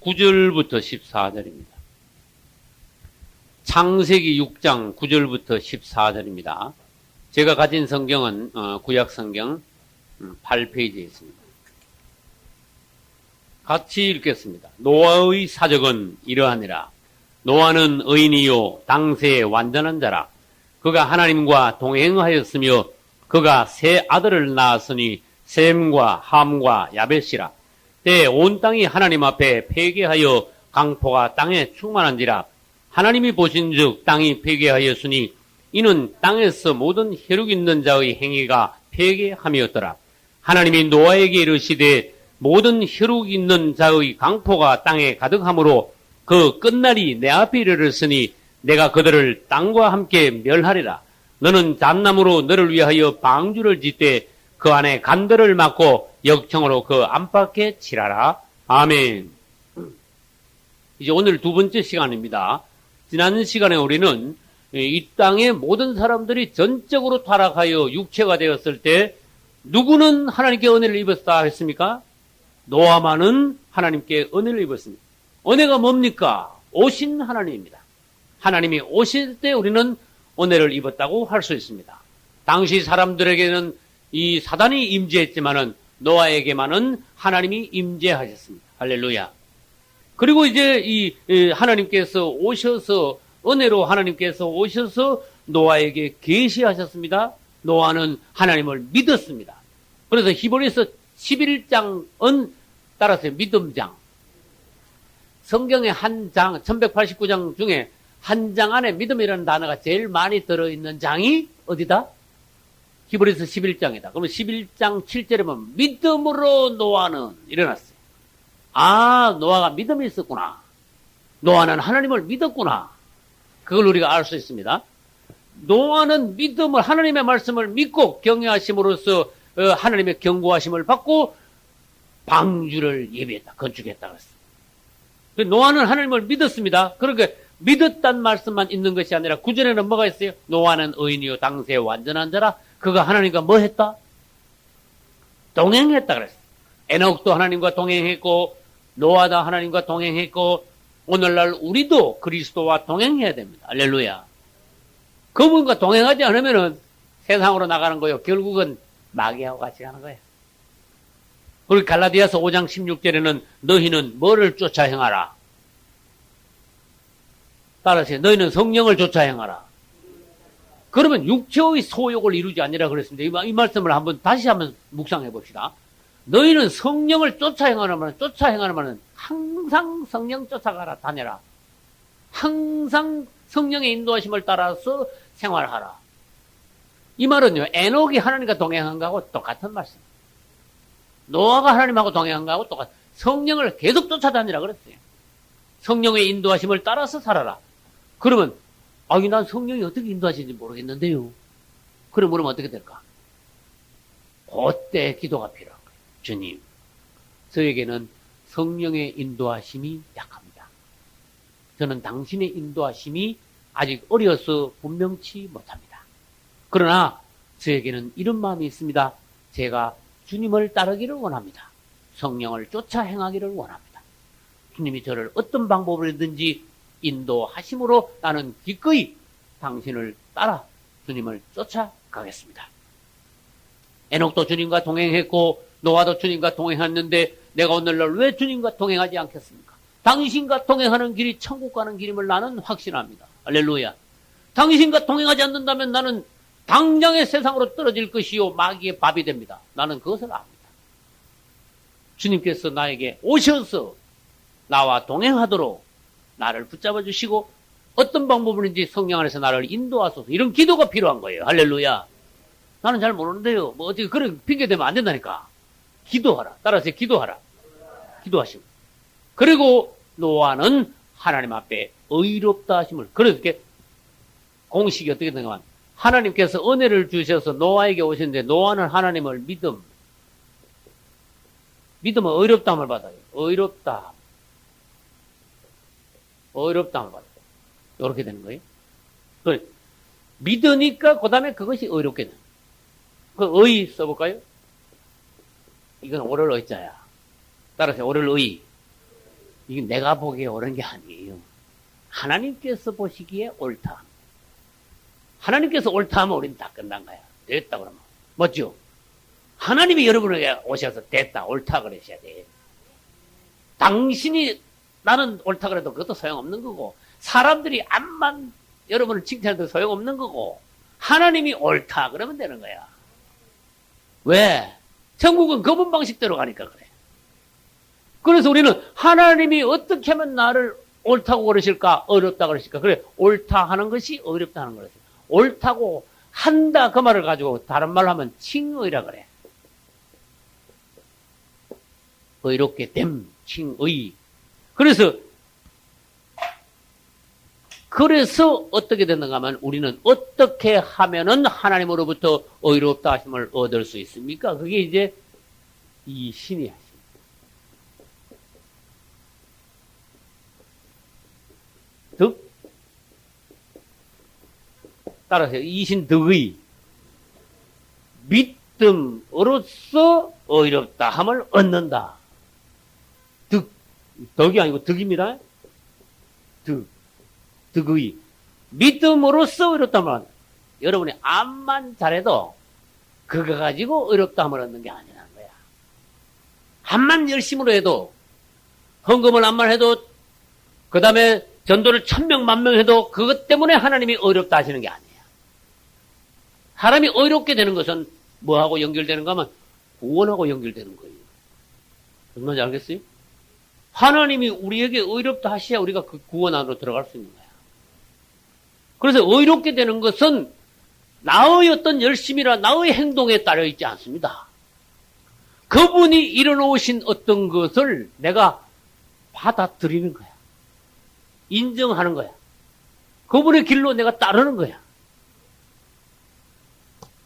9절부터 14절입니다. 창세기 6장 9절부터 14절입니다. 제가 가진 성경은 구약 성경 8페이지에 있습니다. 같이 읽겠습니다. 노아의 사적은 이러하니라. 노아는 의인이요 당세의 완전한 자라. 그가 하나님과 동행하였으며 그가 세 아들을 낳았으니 셈과 함과 야벳이라. 때에 온 땅이 하나님 앞에 폐괴하여 강포가 땅에 충만한지라. 하나님이 보신즉 땅이 폐괴하였으니 이는 땅에서 모든 혈육 있는 자의 행위가 폐괴함이었더라. 하나님이 노아에게 이르시되 모든 혈육 있는 자의 강포가 땅에 가득하므로 그 끝날이 내 앞에 이르렀으니 내가 그들을 땅과 함께 멸하리라. 너는 잣나무로 너를 위하여 방주를 짓되 그 안에 간들을 막고 역청으로 그 안팎에 칠하라. 아멘. 이제 오늘 두 번째 시간입니다. 지난 시간에 우리는 이 땅의 모든 사람들이 전적으로 타락하여 육체가 되었을 때 누구는 하나님께 은혜를 입었다 했습니까? 노아만은 하나님께 은혜를 입었습니다. 은혜가 뭡니까? 오신 하나님입니다. 하나님이 오실 때 우리는 은혜를 입었다고 할 수 있습니다. 당시 사람들에게는 이 사단이 임재했지만은 노아에게만은 하나님이 임재하셨습니다. 할렐루야. 그리고 이제 이 하나님께서 오셔서 은혜로 하나님께서 오셔서 노아에게 계시하셨습니다. 노아는 하나님을 믿었습니다. 그래서 히브리서 11장은 따라서 믿음장. 성경의 한 장, 1189장 중에 한 장 안에 믿음이라는 단어가 제일 많이 들어있는 장이 어디다? 히브리서 11장이다. 그러면 11장 7절에 보면 믿음으로 노아는 일어났어요. 아, 노아가 믿음이 있었구나. 노아는 하나님을 믿었구나. 그걸 우리가 알 수 있습니다. 노아는 믿음을, 하나님의 말씀을 믿고 경외하심으로써 하나님의 경고하심을 받고 방주를 예비했다, 건축했다 그랬어요. 노아는 하나님을 믿었습니다. 그러니까 믿었단 말씀만 있는 것이 아니라 구절에는 뭐가 있어요? 노아는 의인이요 당세의 완전한 자라. 그가 하나님과 뭐 했다? 동행했다 그랬어요. 에녹도 하나님과 동행했고 노아도 하나님과 동행했고 오늘날 우리도 그리스도와 동행해야 됩니다. 할렐루야. 그분과 동행하지 않으면은 세상으로 나가는 거예요. 결국은 마귀하고 같이 가는 거예요. 그리고 갈라디아서 5장 16절에는 너희는 뭐를 쫓아 행하라? 따라서 너희는 성령을 쫓아 행하라. 그러면 육체의 소욕을 이루지 아니라 그랬습니다. 이 말씀을 다시 한번 묵상해 봅시다. 너희는 성령을 쫓아 행하는 말은 항상 성령 쫓아가라, 다녀라. 항상 성령의 인도하심을 따라서 생활하라. 이 말은요, 에녹이 하나님과 동행한 거하고 똑같은 말씀. 노아가 하나님하고 동행한 거하고 똑같은, 성령을 계속 쫓아다니라 그랬어요. 성령의 인도하심을 따라서 살아라. 그러면, 난 성령이 어떻게 인도하시는지 모르겠는데요. 그러면 어떻게 될까? 그때 기도가 필요한 거예요. 주님, 저에게는 성령의 인도하심이 약합니다. 저는 당신의 인도하심이 아직 어려서 분명치 못합니다. 그러나 저에게는 이런 마음이 있습니다. 제가 주님을 따르기를 원합니다. 성령을 쫓아 행하기를 원합니다. 주님이 저를 어떤 방법으로든지 인도하심으로 나는 기꺼이 당신을 따라 주님을 쫓아가겠습니다. 에녹도 주님과 동행했고 노아도 주님과 동행했는데 내가 오늘날 왜 주님과 동행하지 않겠습니까? 당신과 동행하는 길이 천국 가는 길임을 나는 확신합니다. 할렐루야. 당신과 동행하지 않는다면 나는 당장의 세상으로 떨어질 것이요 마귀의 밥이 됩니다. 나는 그것을 압니다. 주님께서 나에게 오셔서 나와 동행하도록 나를 붙잡아 주시고 어떤 방법으로든지 성령 안에서 나를 인도하소서. 이런 기도가 필요한 거예요. 할렐루야. 나는 잘 모르는데요. 뭐 어떻게 그런 핑계 대면 안 된다니까. 기도하라. 따라서 기도하라. 기도하시고. 그리고 노아는 하나님 앞에 의롭다 하심을. 그래서 이렇게 공식이 어떻게 되냐면 하나님께서 은혜를 주셔서 노아에게 오셨는데 노아는 하나님을 믿음은 의롭다함을 받아요. 의롭다함을 받아요. 이렇게 되는 거예요. 믿으니까 그 다음에 그것이 의롭게 되는 거예요. 그 의 써볼까요? 이건 오를 의자야. 따라서 오를 의. 이게 내가 보기에 옳은 게 아니에요. 하나님께서 보시기에 옳다. 하나님께서 옳다 하면 우리는 다 끝난 거야. 됐다 그러면. 맞죠? 하나님이 여러분에게 오셔서 됐다, 옳다 그러셔야 돼. 당신이 나는 옳다 그래도 그것도 소용없는 거고, 사람들이 암만 여러분을 칭찬해도 소용없는 거고, 하나님이 옳다 그러면 되는 거야. 왜? 천국은 그분 방식대로 가니까 그래. 그래서 우리는 하나님이 어떻게 하면 나를 옳다고 그러실까, 어렵다 그러실까? 그래, 옳다 하는 것이 어렵다 하는 거지. 옳다고 한다 그 말을 가지고 다른 말로 하면 칭의라 그래. 의롭게 됨, 칭의. 그래서 어떻게 되는가 하면 우리는 어떻게 하면은 하나님으로부터 의롭다 하심을 얻을 수 있습니까? 그게 이제 이 신이 하십니다. 득? 따라서 이신 득의 믿음으로써 의롭다 함을 얻는다. 덕이 아니고 득입니다. 득의. 믿음으로써 의롭다 함을 얻는다. 여러분이 암만 잘해도 그거 가지고 의롭다 함을 얻는 게 아니라는 거야. 암만 열심으로 해도, 헌금을 암만 해도, 그 다음에 전도를 1000명, 10,000명 해도 그것 때문에 하나님이 의롭다 하시는 게 아니에요. 사람이 의롭게 되는 것은 뭐하고 연결되는가 하면 구원하고 연결되는 거예요. 무슨 말인지 알겠어요? 하나님이 우리에게 의롭다 하셔야 우리가 그 구원 안으로 들어갈 수 있는 거야. 그래서 의롭게 되는 것은 나의 어떤 열심이나 나의 행동에 따라 있지 않습니다. 그분이 이뤄놓으신 어떤 것을 내가 받아들이는 거야. 인정하는 거야. 그분의 길로 내가 따르는 거야.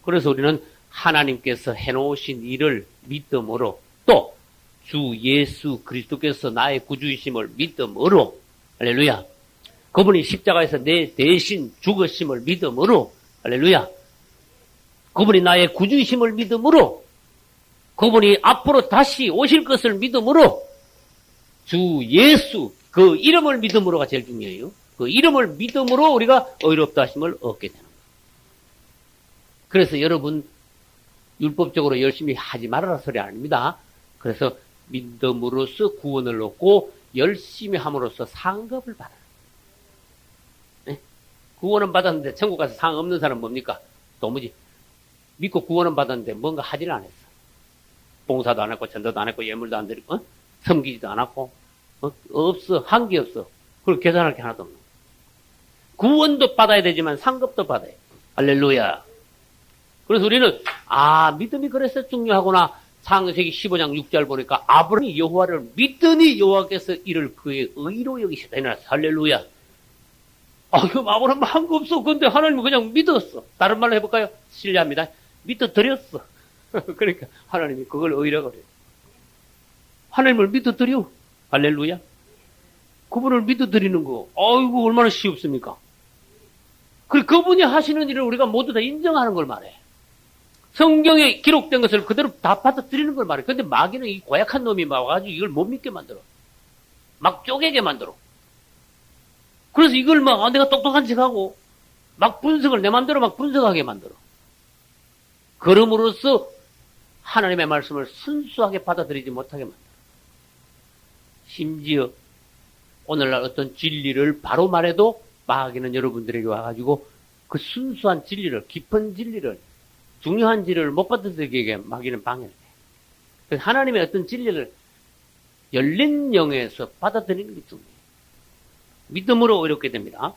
그래서 우리는 하나님께서 해놓으신 일을 믿음으로, 또 주 예수 그리스도께서 나의 구주이심을 믿음으로, 할렐루야. 그분이 십자가에서 내 대신 죽으심을 믿음으로, 할렐루야. 그분이 나의 구주이심을 믿음으로, 그분이 앞으로 다시 오실 것을 믿음으로, 주 예수 그 이름을 믿음으로가 제일 중요해요. 그 이름을 믿음으로 우리가 의롭다 하심을 얻게 되는 거예요. 그래서 여러분 율법적으로 열심히 하지 말아라 소리 아닙니다. 그래서 믿음으로써 구원을 얻고 열심히 함으로써 상급을 받아요. 네? 구원은 받았는데 천국 가서 상 없는 사람 뭡니까? 도무지 믿고 구원은 받았는데 뭔가 하지를 안 했어. 봉사도 안 했고 전도도 안 했고 예물도 안 드리고 섬기지도 않았고 없어. 한 게 없어. 그걸 계산할 게 하나도 없는 거야. 구원도 받아야 되지만 상급도 받아야 돼. 할렐루야. 그래서 우리는 믿음이 그래서 중요하구나. 창세기 15장 6절 보니까 아브라함이 여호와를 믿더니 여호와께서 이를 그의 의로 여기시다. 할렐루야. 그럼 아브라함은 한 거 없어. 근데 하나님은 그냥 믿었어. 다른 말로 해볼까요? 실례합니다. 믿어드렸어. 그러니까 하나님이 그걸 의라고 그래요. 하나님을 믿어드려. 할렐루야. 그분을 믿어드리는 거. 아이고, 얼마나 쉽습니까? 그리고 그분이 하시는 일을 우리가 모두 다 인정하는 걸 말해. 성경에 기록된 것을 그대로 다 받아들이는 걸 말해. 근데 마귀는 이 고약한 놈이 와가지고 이걸 못 믿게 만들어. 막 쪼개게 만들어. 그래서 이걸 내가 똑똑한 척하고, 막 분석을 내 맘대로 막 분석하게 만들어. 그럼으로써 하나님의 말씀을 순수하게 받아들이지 못하게 만들어. 심지어 오늘날 어떤 진리를 바로 말해도 마귀는 여러분들에게 와가지고 그 순수한 진리를, 깊은 진리를, 중요한 진리를 못 받아들이게 마귀는 방해를 해. 그래서 하나님의 어떤 진리를 열린 영에서 받아들이는 게 중요해요. 믿음으로 의롭게 됩니다.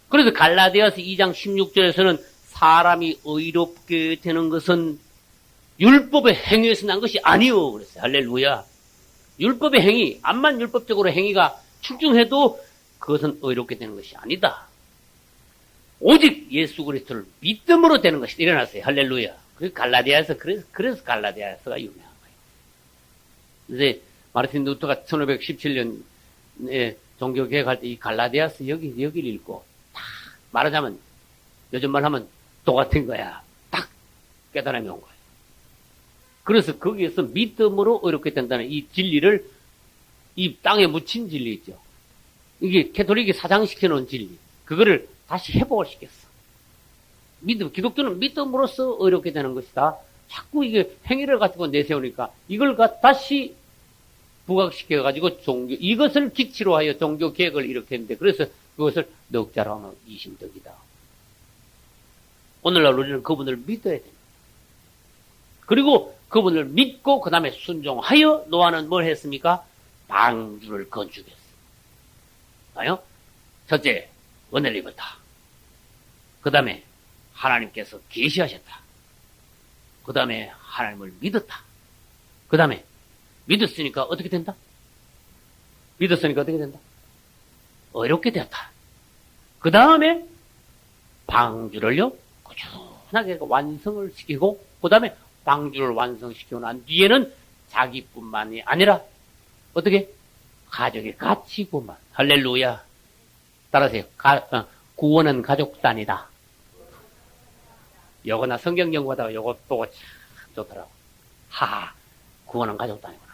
그래서 갈라디아서 2장 16절에서는 사람이 의롭게 되는 것은 율법의 행위에서 난 것이 아니요 그랬어요. 할렐루야. 율법의 행위, 암만 율법적으로 행위가 출중해도 그것은 의롭게 되는 것이 아니다. 오직 예수 그리스도를 믿음으로 되는 것이 일어났어요. 할렐루야. 그래서 갈라디아에서, 그래서 갈라디아에서가 유명한 거예요. 이제 마르틴 루터가 1517년에 종교개혁할 때 이 갈라디아서 여기를 읽고 딱 말하자면 요즘 말하면 똑같은 거야. 딱 깨달음이 온 거예요. 그래서 거기에서 믿음으로 의롭게 된다는 이 진리를 이 땅에 묻힌 진리 있죠. 이게 캐톨릭이 사장시켜 놓은 진리. 그거를 다시 회복을 시켰어. 기독교는 믿음으로써 의롭게 되는 것이다. 자꾸 이게 행위를 가지고 내세우니까 이걸 다시 부각시켜가지고 이것을 기치로 하여 종교 개혁을 일으켰는데, 그래서 그것을 넉자로 하면 이심덕이다. 오늘날 우리는 그분을 믿어야 됩니다. 그리고 그분을 믿고 그 다음에 순종하여 노아는 뭘 했습니까? 방주를 건축했어요. 아요? 첫째, 은혜를 입었다. 그 다음에 하나님께서 계시하셨다. 그 다음에 하나님을 믿었다. 그 다음에 믿었으니까 어떻게 된다? 어렵게 되었다. 그 다음에 방주를요, 꾸준하게 완성을 시키고, 그 다음에 방주를 완성시키고 난 뒤에는 자기뿐만이 아니라, 어떻게? 가족이 같이 구원. 할렐루야. 따라하세요. 구원은 가족단이다. 요거 나 성경 연구하다가 요거 보고 참 좋더라고. 구원은 가족단이구나.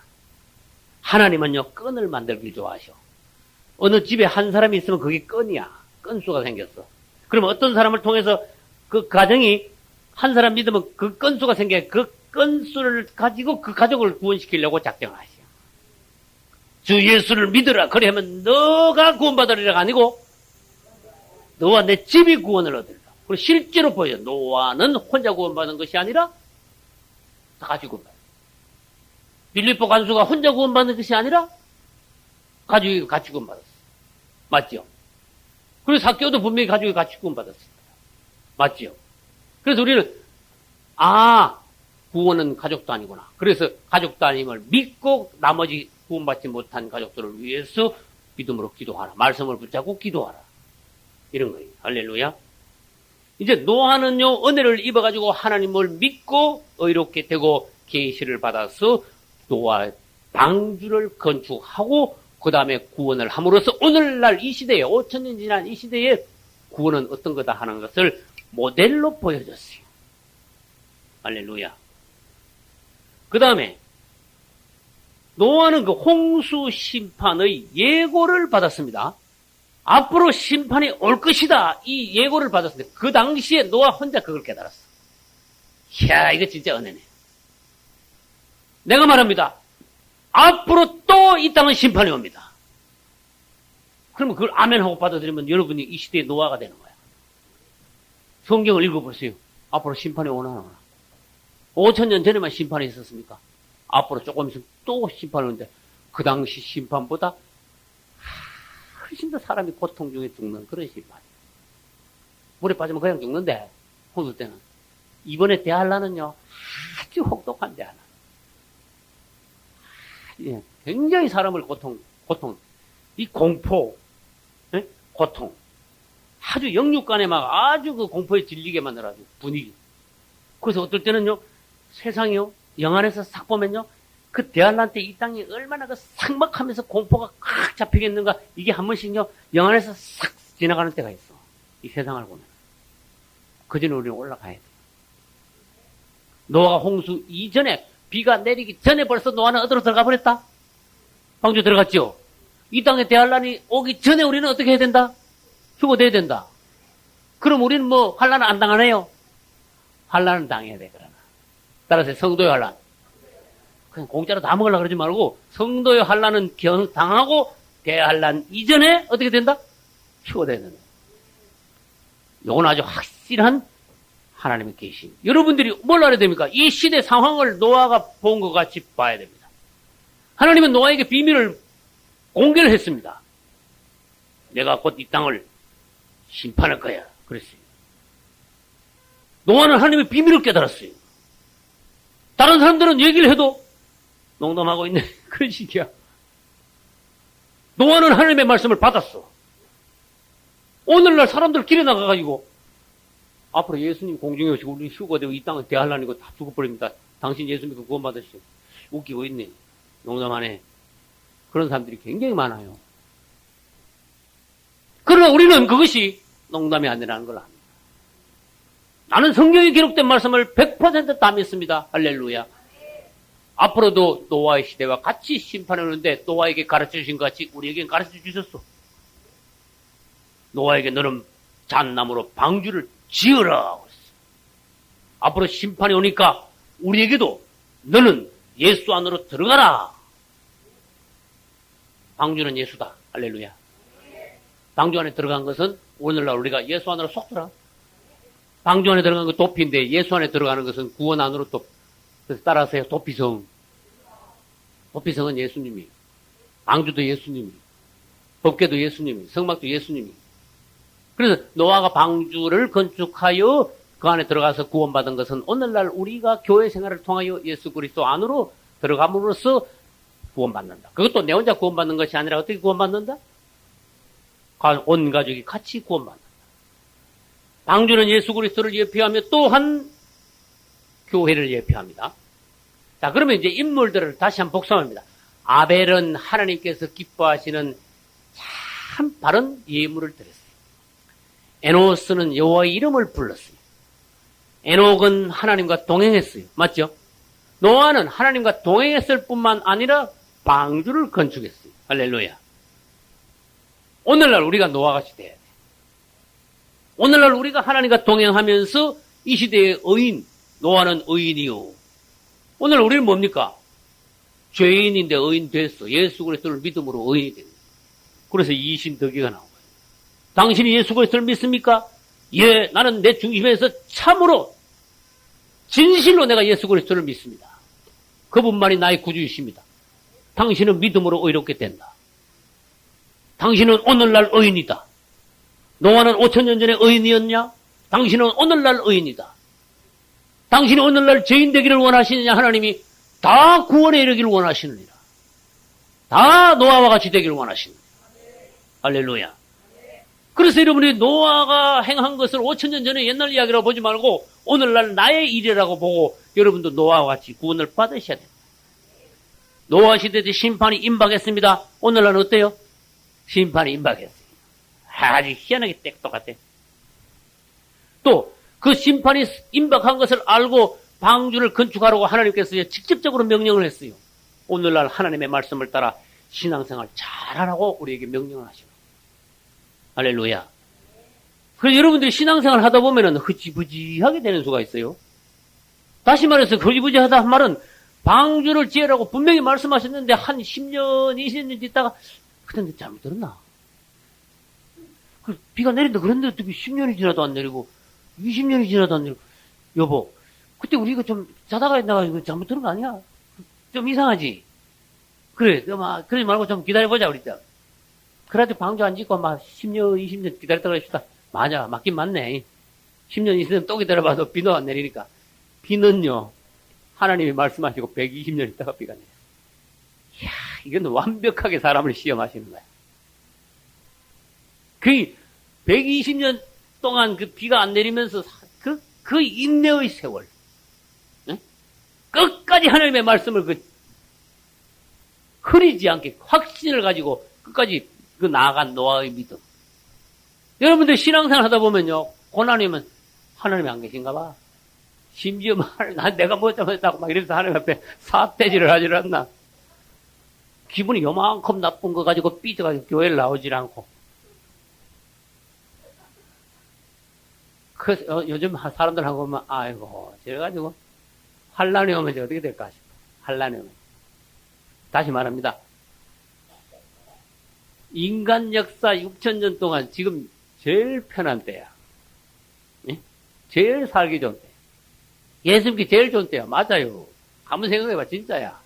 하나님은요, 끈을 만들길 좋아하셔. 어느 집에 한 사람이 있으면 그게 끈이야. 끈수가 생겼어. 그러면 어떤 사람을 통해서 그 가정이 한 사람 믿으면 그 끈수가 생겨, 그 끈수를 가지고 그 가족을 구원시키려고 작정을 하셔. 주 예수를 믿으라. 그러면 너가 구원받으리라가 아니고 너와 내 집이 구원을 얻으리라. 그리고 실제로 보여. 노아는 혼자 구원받은 것이 아니라 다 같이 구원받았어. 빌립보 간수가 혼자 구원받는 것이 아니라 가족이 같이 구원받았어. 맞죠? 그리고 사개오도 분명히 가족이 같이 구원받았습니다. 맞죠? 그래서 우리는 구원은 가족도 아니구나. 그래서 가족도 아님을 믿고 나머지 구원받지 못한 가족들을 위해서 믿음으로 기도하라. 말씀을 붙잡고 기도하라. 이런 거예요. 할렐루야. 이제 노아는요, 은혜를 입어가지고 하나님을 믿고 의롭게 되고 계시를 받아서 노아 방주를 건축하고 그 다음에 구원을 함으로써 오늘날 이 시대에 5,000년 지난 이 시대에 구원은 어떤 거다 하는 것을 모델로 보여줬어요. 할렐루야. 그 다음에 노아는 그 홍수 심판의 예고를 받았습니다. 앞으로 심판이 올 것이다. 이 예고를 받았습니다. 그 당시에 노아 혼자 그걸 깨달았어. 이야, 이거 진짜 은혜네. 내가 말합니다. 앞으로 또 이 땅은 심판이 옵니다. 그러면 그걸 아멘하고 받아들이면 여러분이 이 시대의 노아가 되는 거야. 성경을 읽어보세요. 앞으로 심판이 오나 안 오나. 5,000년 전에만 심판이 있었습니까? 앞으로 조금 있으면 또 심판이 오는데 그 당시 심판보다 훨씬 더 사람이 고통 중에 죽는 그런 심판이에요. 물에 빠지면 그냥 죽는데 홍수 때는. 이번에 대할라는요 아주 혹독한 대할라. 굉장히 사람을 고통, 이 공포, 고통. 아주 영육간에 막 아주 그 공포에 질리게 만들어가지고 분위기. 그래서 어떨 때는요, 세상이요, 영안에서 싹 보면요, 그 대한란 때 이 땅이 얼마나 그 삭막하면서 공포가 꽉 잡히겠는가, 이게 한 번씩요, 영안에서 싹 지나가는 때가 있어. 이 세상을 보면. 그 전에 우리는 올라가야 돼. 노아가 홍수 이전에, 비가 내리기 전에 벌써 노아는 어디로 들어가 버렸다? 방주 들어갔죠? 이 땅에 대한란이 오기 전에 우리는 어떻게 해야 된다? 휴거돼야 된다. 그럼 우리는 뭐 환란을 안 당하네요? 환란은 당해야 돼. 그러나 따라서 성도의 환란, 그냥 공짜로 다 먹으려고 그러지 말고 성도의 환란은 당하고 대환란 이전에 어떻게 된다? 휴거돼야 된다. 이건 아주 확실한 하나님의 계심. 여러분들이 뭘 알아야 됩니까? 이 시대 상황을 노아가 본 것 같이 봐야 됩니다. 하나님은 노아에게 비밀을 공개를 했습니다. 내가 곧 이 땅을 심판할 거야. 그랬어요. 노아는 하나님의 비밀을 깨달았어요. 다른 사람들은 얘기를 해도 농담하고 있네. 그런 식이야. 노아는 하나님의 말씀을 받았어. 오늘날 사람들 길에 나가가지고 앞으로 예수님 공중에 오시고 우리 휴거되고 이 땅은 대환란이고 다 죽어버립니다. 당신 예수 믿고 구원 받으시오. 웃기고 있네. 농담하네. 그런 사람들이 굉장히 많아요. 그러나 우리는 그것이 농담이 아니라는 걸 압니다. 나는 성경에 기록된 말씀을 100% 다 믿습니다. 할렐루야. 앞으로도 노아의 시대와 같이 심판을 오는데 노아에게 가르쳐 주신 것 같이 우리에게 가르쳐 주셨어. 노아에게 너는 잣나무로 방주를 지으라. 앞으로 심판이 오니까 우리에게도 너는 예수 안으로 들어가라. 방주는 예수다. 할렐루야. 방주 안에 들어간 것은 오늘날 우리가 예수 안으로 속더라. 방주 안에 들어간 건 도피인데 예수 안에 들어가는 것은 구원 안으로 또 그래서 따라서요. 도피성. 도피성은 예수님이. 방주도 예수님이. 법궤도 예수님이. 성막도 예수님이. 그래서 노아가 방주를 건축하여 그 안에 들어가서 구원받은 것은 오늘날 우리가 교회 생활을 통하여 예수 그리스도 안으로 들어감으로써 구원받는다. 그것도 내 혼자 구원받는 것이 아니라 어떻게 구원받는다? 온 가족이 같이 구원받는다. 방주는 예수 그리스도를 예표하며 또한 교회를 예표합니다. 자, 그러면 이제 인물들을 다시 한번 복습합니다. 아벨은 하나님께서 기뻐하시는 참 바른 예물을 드렸어요. 에노스는 여호와의 이름을 불렀어요. 에녹은 하나님과 동행했어요. 맞죠? 노아는 하나님과 동행했을 뿐만 아니라 방주를 건축했어요. 할렐루야. 오늘날 우리가 노아같이 돼야 돼. 오늘날 우리가 하나님과 동행하면서 이 시대의 의인, 노아는 의인이요. 오늘 우리는 뭡니까? 죄인인데 의인 됐어. 예수 그리스도를 믿음으로 의인이 됩니다. 그래서 이신덕이가 나온 거예요. 당신이 예수 그리스도를 믿습니까? 예, 나는 내 중심에서 참으로 진실로 내가 예수 그리스도를 믿습니다. 그분만이 나의 구주이십니다. 당신은 믿음으로 의롭게 된다. 당신은 오늘날 의인이다. 노아는 5,000년 전에 의인이었냐? 당신은 오늘날 의인이다. 당신이 오늘날 죄인 되기를 원하시느냐? 하나님이 다 구원에 이르기를 원하시느니라. 다 노아와 같이 되기를 원하시느니라. 할렐루야. 그래서 여러분이 노아가 행한 것을 5,000년 전에 옛날 이야기라고 보지 말고 오늘날 나의 일이라고 보고 여러분도 노아와 같이 구원을 받으셔야 됩니다. 노아 시대 때 심판이 임박했습니다. 오늘날은 어때요? 심판이 임박했어요. 아주 희한하게 똑같아. 또 그 심판이 임박한 것을 알고 방주를 건축하라고 하나님께서 직접적으로 명령을 했어요. 오늘날 하나님의 말씀을 따라 신앙생활 잘하라고 우리에게 명령을 하시고. 할렐루야. 그래서 여러분들이 신앙생활 하다 보면은 흐지부지하게 되는 수가 있어요. 다시 말해서 흐지부지하다 한 말은 방주를 지으라고 분명히 말씀하셨는데 한 10년, 20년 있다가 그런데 잘못 들었나? 비가 내린다 그런데 어떻게 10년이 지나도 안 내리고 20년이 지나도 안 내리고 여보 그때 우리가 좀 자다가 있다가 이거 잘못 들은 거 아니야? 좀 이상하지? 그래 막 그러지 말고 좀 기다려보자 우리 때. 그래도 방주 안 짓고 막 10년, 20년 기다렸다가 합시다. 맞아, 맞긴 맞네. 10년, 20년 또 기다려봐도 비도 안 내리니까. 비는요, 하나님이 말씀하시고 120년 있다가 비가 내려. 이야, 이건 완벽하게 사람을 시험하시는 거야. 그 120년 동안 그 비가 안 내리면서 그 인내의 세월. 네? 끝까지 하나님의 말씀을 흐리지 않게 확신을 가지고 끝까지 나아간 노아의 믿음. 여러분들 신앙생활 하다 보면요, 고난이 오면 하나님이 안 계신가 봐. 심지어 내가 뭐 잘못했다고 막 이러면서 하나님 앞에 사태질을 하질 않나. 기분이 요만큼 나쁜 거 가지고 삐져가지고 교회를 나오질 않고. 요즘 사람들하고 보면, 아이고, 저래가지고, 환란이 오면 이제 어떻게 될까 싶어. 환란이 오면. 다시 말합니다. 인간 역사 6,000년 동안 지금 제일 편한 때야. 네? 제일 살기 좋은 때. 예수 믿기 제일 좋은 때야. 맞아요. 한번 생각해봐. 진짜야.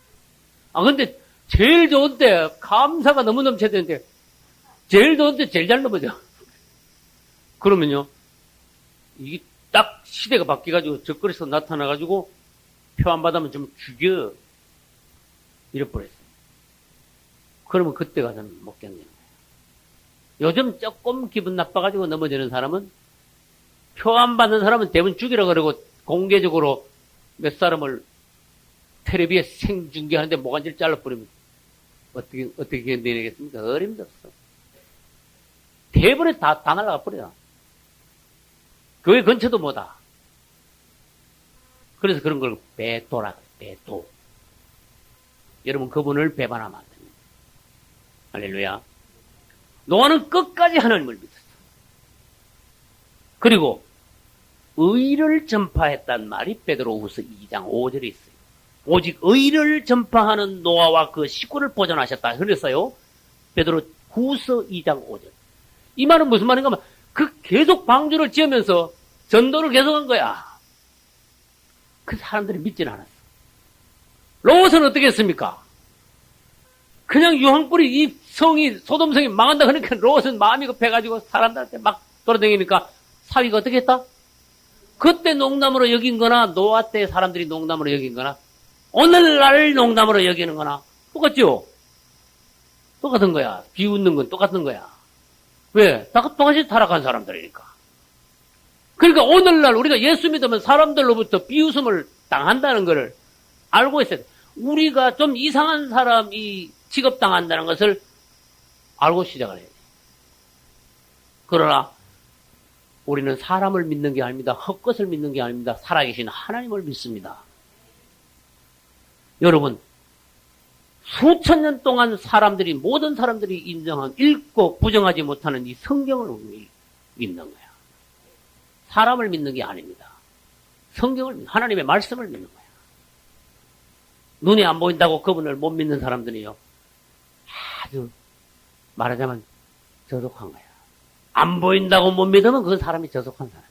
근데 제일 좋은 때, 감사가 너무 넘쳐야 되는데, 제일 좋은 때 제일 잘 넘어져. 그러면요, 이게 딱 시대가 바뀌어가지고 적거리에서 나타나가지고 표 안 받으면 좀 죽여. 이래버렸어. 그러면 그때 가서는 못 견디는 거야. 요즘 조금 기분 나빠가지고 넘어지는 사람은 표 안 받는 사람은 대부분 죽이라 그러고 공개적으로 몇 사람을 텔레비에 생중계하는데 모간지를 잘라버리면 어떻게 견디겠습니까? 어림도 없어. 대부분에 다 날아가 버려. 교회 근처도 못와. 그래서 그런 걸 배도라, 배도. 여러분 그분을 배반하면 안 됩니다. 할렐루야. 노아는 끝까지 하나님을 믿었어. 그리고 의를 전파했단 말이 베드로후서 2장 5절에 있어요. 오직 의를 전파하는 노아와 그 식구를 보존하셨다. 그랬어요. 베드로 후서 2장 5절. 이 말은 무슨 말인가 하면 그 계속 방주를 지으면서 전도를 계속한 거야. 그 사람들이 믿지는 않았어. 롯은 어떻게 했습니까? 그냥 유황불이 이 성이 소돔성이 망한다 그러니까 롯은 마음이 급해가지고 사람들한테 막 돌아다니니까 사위가 어떻게 했다? 그때 농담으로 여긴 거나 노아 때 사람들이 농담으로 여긴 거나 오늘날 농담으로 여기는 거나 똑같죠? 똑같은 거야. 비웃는 건 똑같은 거야. 왜? 다 똑같이 타락한 사람들이니까. 그러니까 오늘날 우리가 예수 믿으면 사람들로부터 비웃음을 당한다는 것을 알고 있어야 돼. 우리가 좀 이상한 사람이 취급당한다는 것을 알고 시작을 해야 돼. 그러나 우리는 사람을 믿는 게 아닙니다. 헛것을 믿는 게 아닙니다. 살아계신 하나님을 믿습니다. 여러분, 수천 년 동안 사람들이, 모든 사람들이 인정한, 읽고 부정하지 못하는 이 성경을 믿는 거야. 사람을 믿는 게 아닙니다. 성경을, 하나님의 말씀을 믿는 거야. 눈이 안 보인다고 그분을 못 믿는 사람들이요. 아주, 말하자면, 저속한 거야. 안 보인다고 못 믿으면 그 사람이 저속한 사람이야.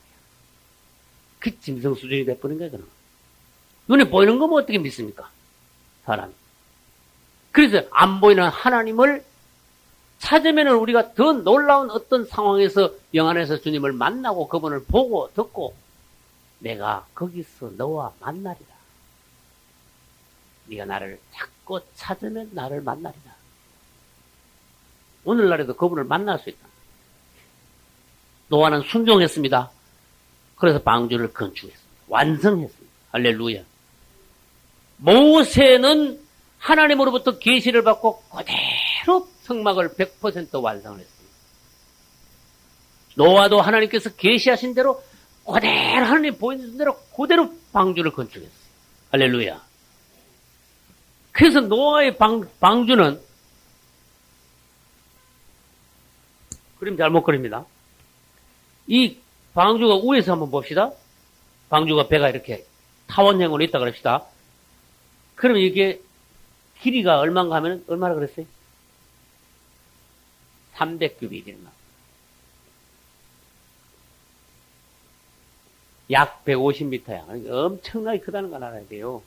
그 짐승 수준이 돼버린 거야, 그럼. 눈에 보이는 거면 어떻게 믿습니까? 사람이. 그래서 안 보이는 하나님을 찾으면 우리가 더 놀라운 어떤 상황에서 영안에서 주님을 만나고 그분을 보고 듣고 내가 거기서 너와 만나리라. 네가 나를 찾고 찾으면 나를 만나리라. 오늘날에도 그분을 만날 수 있다. 노아는 순종했습니다. 그래서 방주를 건축했습니다. 완성했습니다. 할렐루야. 모세는 하나님으로부터 계시를 받고 그대로 성막을 100% 완성을 했습니다. 노아도 하나님께서 계시하신 대로 그대로 하나님 보이는 대로 그대로 방주를 건축했어요. 할렐루야. 그래서 노아의 방주는 그림 잘못 그립니다. 이 방주가 위에서 한번 봅시다. 방주가 배가 이렇게 타원형으로 있다 그럽시다. 그럼 이게 길이가 얼마인가 하면 얼마나 그랬어요? 300규빗이나. 약 150m야. 엄청나게 크다는 걸 알아야 돼요.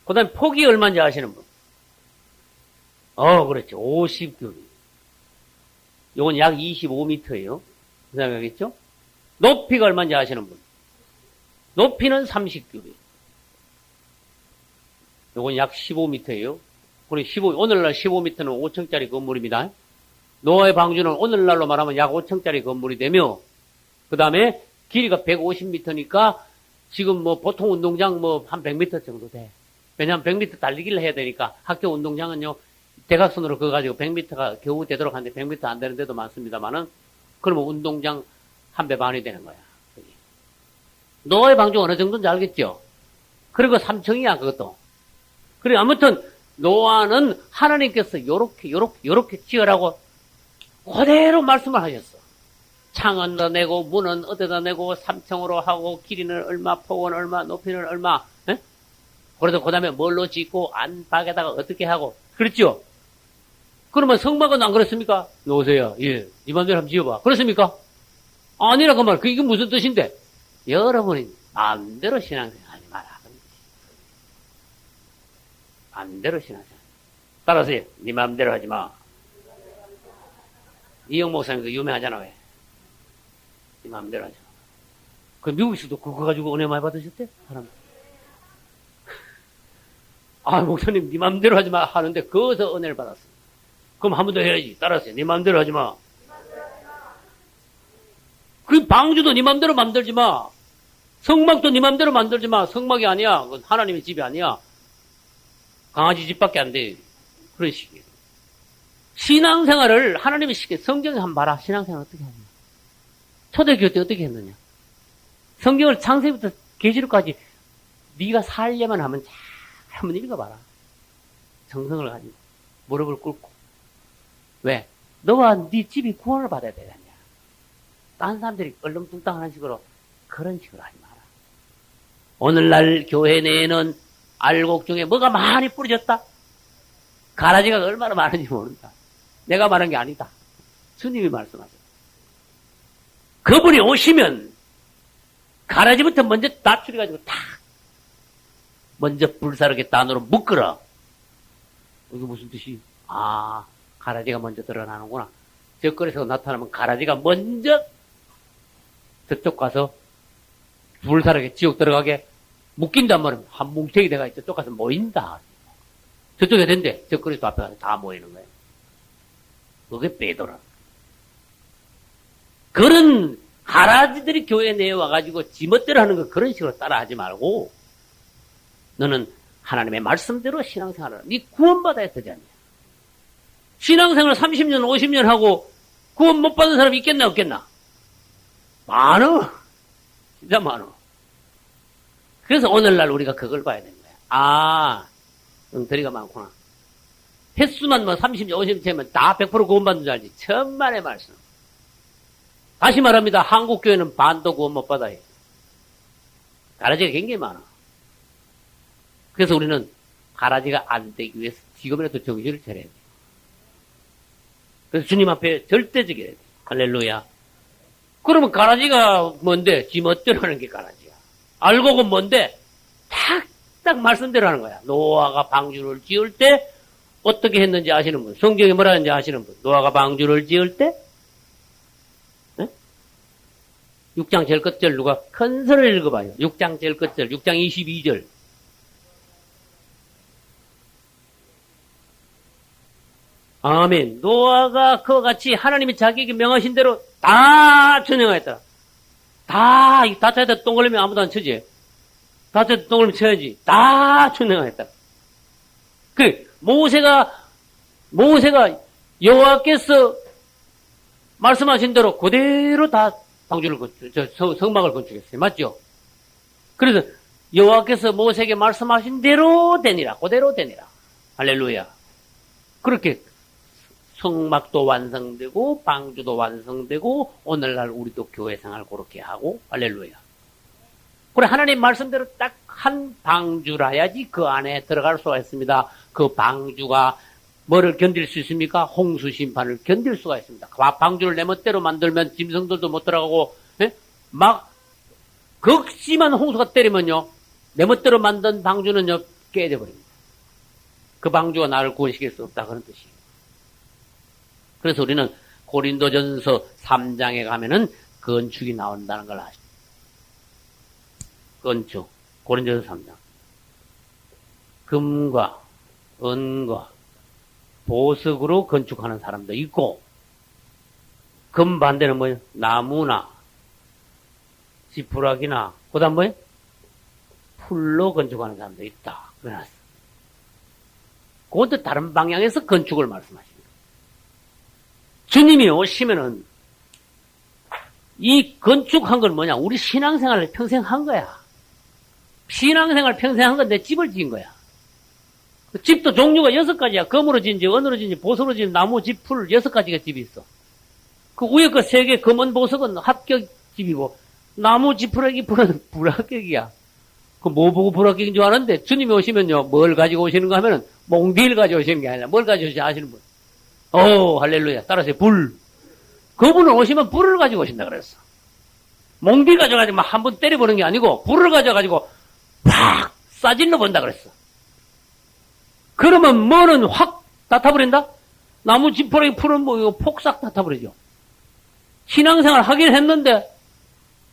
그 다음에 폭이 얼마인지 아시는 분? 그렇죠. 50규빗. 요건 약 25m예요. 그 다음에 알겠죠? 높이가 얼마인지 아시는 분? 높이는 30규빗. 요건 약 15m예요. 그리고 오늘날 15m는 5층짜리 건물입니다. 노아의 방주는 오늘날로 말하면 약 5층짜리 건물이 되며, 그 다음에 길이가 150m니까 지금 뭐 보통 운동장 뭐 한 100m 정도 돼. 왜냐하면 100m 달리기를 해야 되니까 학교 운동장은요, 대각선으로 그어가지고 100m가 겨우 되도록 하는데 100m 안 되는 데도 많습니다만은, 그러면 운동장 한 배 반이 되는 거야. 노아의 방주 어느 정도인지 알겠죠? 그리고 3층이야, 그것도. 그래, 아무튼, 노아는 하나님께서 요렇게 지으라고 그대로 말씀을 하셨어. 창은 넣어내고, 문은 어디다 내고, 3층으로 하고, 길이는 얼마, 폭은 얼마, 높이는 얼마, 에? 그래도 그 다음에 뭘로 짓고, 안팎에다가 어떻게 하고, 그랬죠? 그러면 성막은 안 그렇습니까? 놓으세요. 예. 이 맘대로 한번 지어봐. 그렇습니까? 아니라 그 말, 이게 무슨 뜻인데? 여러분이 마음대로 신앙생활 하지 마라. 마음대로 신앙생활. 따라서요. 네 마음대로 하지 마. 이영 목사님도 유명하잖아, 왜? 네 마음대로 하지 마. 그 미국에서도 그거 가지고 은혜 많이 받으셨대? 사람. 목사님, 네 마음대로 하지 마. 하는데, 거기서 은혜를 받았어. 그럼 한 번 더 해야지. 따라서요. 네 마음대로 하지 마. 그 방주도 네 맘대로 만들지 마. 성막도 네 맘대로 만들지 마. 성막이 아니야. 그건 하나님의 집이 아니야. 강아지 집밖에 안 돼. 그런 식이에요. 신앙생활을 하나님의 성경에 한번 봐라. 신앙생활 어떻게 하냐. 초대교회 때 어떻게 했느냐. 성경을 창세기부터 계시록까지 네가 살려면 하면 잘 한번 읽어봐라. 정성을 가지고 무릎을 꿇고. 왜? 너와 네 집이 구원을 받아야 되잖냐. 다른 사람들이 얼렁뚱땅하는 식으로 그런 식으로 하지 마라. 오늘날 교회 내에는 알곡 중에 뭐가 많이 뿌려졌다. 가라지가 얼마나 많은지 모른다. 내가 말한 게 아니다. 주님이 말씀하셨다. 그분이 오시면 가라지부터 먼저 다 추려가지고 탁 먼저 불사르게 단으로 묶으라. 이게 무슨 뜻이? 아, 가라지가 먼저 드러나는구나. 적거리에서 나타나면 가라지가 먼저 저쪽 가서 불사르게 지옥 들어가게 묶인단 말이야. 한 뭉탱이 돼가 저쪽 가서 모인다. 저쪽에 된대. 적거리에서 앞에 가서 다 모이는 거야. 그게 베드로라. 그런 가라지들이 교회 내에 와가지고 지멋대로 하는 거 그런 식으로 따라하지 말고 너는 하나님의 말씀대로 신앙생활을 하라. 네 구원받아야 되지 않냐. 신앙생활 30년 50년 하고 구원 못 받은 사람이 있겠나 없겠나. 많어. 진짜 많어. 그래서 오늘날 우리가 그걸 봐야 되는 거야. 아, 엉터리가 많구나. 횟수만 뭐 30년 50년 되면 다 100% 구원받는 줄 알지. 천만의 말씀. 다시 말합니다. 한국교회는 반도 구원 못 받아요. 가라지가 굉장히 많아. 그래서 우리는 가라지가 안 되기 위해서 지금이라도 정신을 차려야 돼. 그래서 주님 앞에 절대적이어야 돼. 할렐루야. 그러면 가라지가 뭔데? 지멋대로 하는 게 가라지야. 알곡은 뭔데? 딱 말씀대로 하는 거야. 노아가 방주를 지을 때 어떻게 했는지 아시는 분? 성경에 뭐라 하는지 아시는 분? 노아가 방주를 지을 때 6장 제일 끝절 누가 큰소리를 읽어봐요. 6장 제일 끝절 6장 22절. 아멘. 노아가 그와 같이 하나님이 자기에게 명하신 대로 다 준행하였더라. 다 쳐야 똥 걸리면 아무도 안 쳐지. 다 쳐야 똥 걸리면 쳐야지. 다 준행하였더라. 모세가 여호와께서 말씀하신 대로 그대로 다 방주를 성막을 건축했어요. 맞죠? 그래서 여호와께서 모세에게 말씀하신 대로 되니라. 그대로 되니라. 할렐루야. 그렇게 성막도 완성되고 방주도 완성되고 오늘날 우리도 교회 생활 그렇게 하고 할렐루야. 그래 하나님 말씀대로 딱 한 방주라야지 그 안에 들어갈 수가 있습니다. 그 방주가 뭐를 견딜 수 있습니까? 홍수 심판을 견딜 수가 있습니다. 방주를 내 멋대로 만들면 짐승들도 못 들어가고 막 극심한 홍수가 때리면요 내 멋대로 만든 방주는요 깨져 버립니다. 그 방주가 나를 구원시킬 수 없다 그런 뜻이에요. 그래서 우리는 고린도전서 3장에 가면은 건축이 나온다는 걸 아시죠? 건축. 고린도전서 3장. 금과 은과 보석으로 건축하는 사람도 있고, 금 반대는 뭐예요? 나무나 지푸라기나, 그 다음 뭐예요? 풀로 건축하는 사람도 있다. 그래놨어. 그것도 다른 방향에서 건축을 말씀하십니다. 주님이 오시면은 이 건축한 건 뭐냐? 우리 신앙생활을 평생 한 거야. 신앙생활 평생 한 건 내 집을 지은 거야. 그 집도 종류가 6가지야. 금으로 지은지, 은으로 지은지, 보석으로 지은 나무, 집, 풀 6가지가 집이 있어. 그 위에 그 3개 금은 보석은 합격 집이고, 나무, 집, 풀하기, 풀은 불합격이야. 그 뭐 보고 불합격인 줄 아는데, 주님이 오시면요, 뭘 가지고 오시는 거 하면은, 몽디를 가지고 오시는 게 아니라, 뭘 가지고 오시는지 아시는 분? 할렐루야. 따라서 불. 그분은 오시면 불을 가지고 오신다 그랬어. 몽디 가져가지고 막 한 번 때려보는 게 아니고, 불을 가져가지고, 팍! 싸질러 본다 그랬어. 그러면 뭐는 확 다 타버린다? 나무 지푸라기 풀은 뭐, 이거 폭삭 다 타버리죠. 신앙생활 하긴 했는데,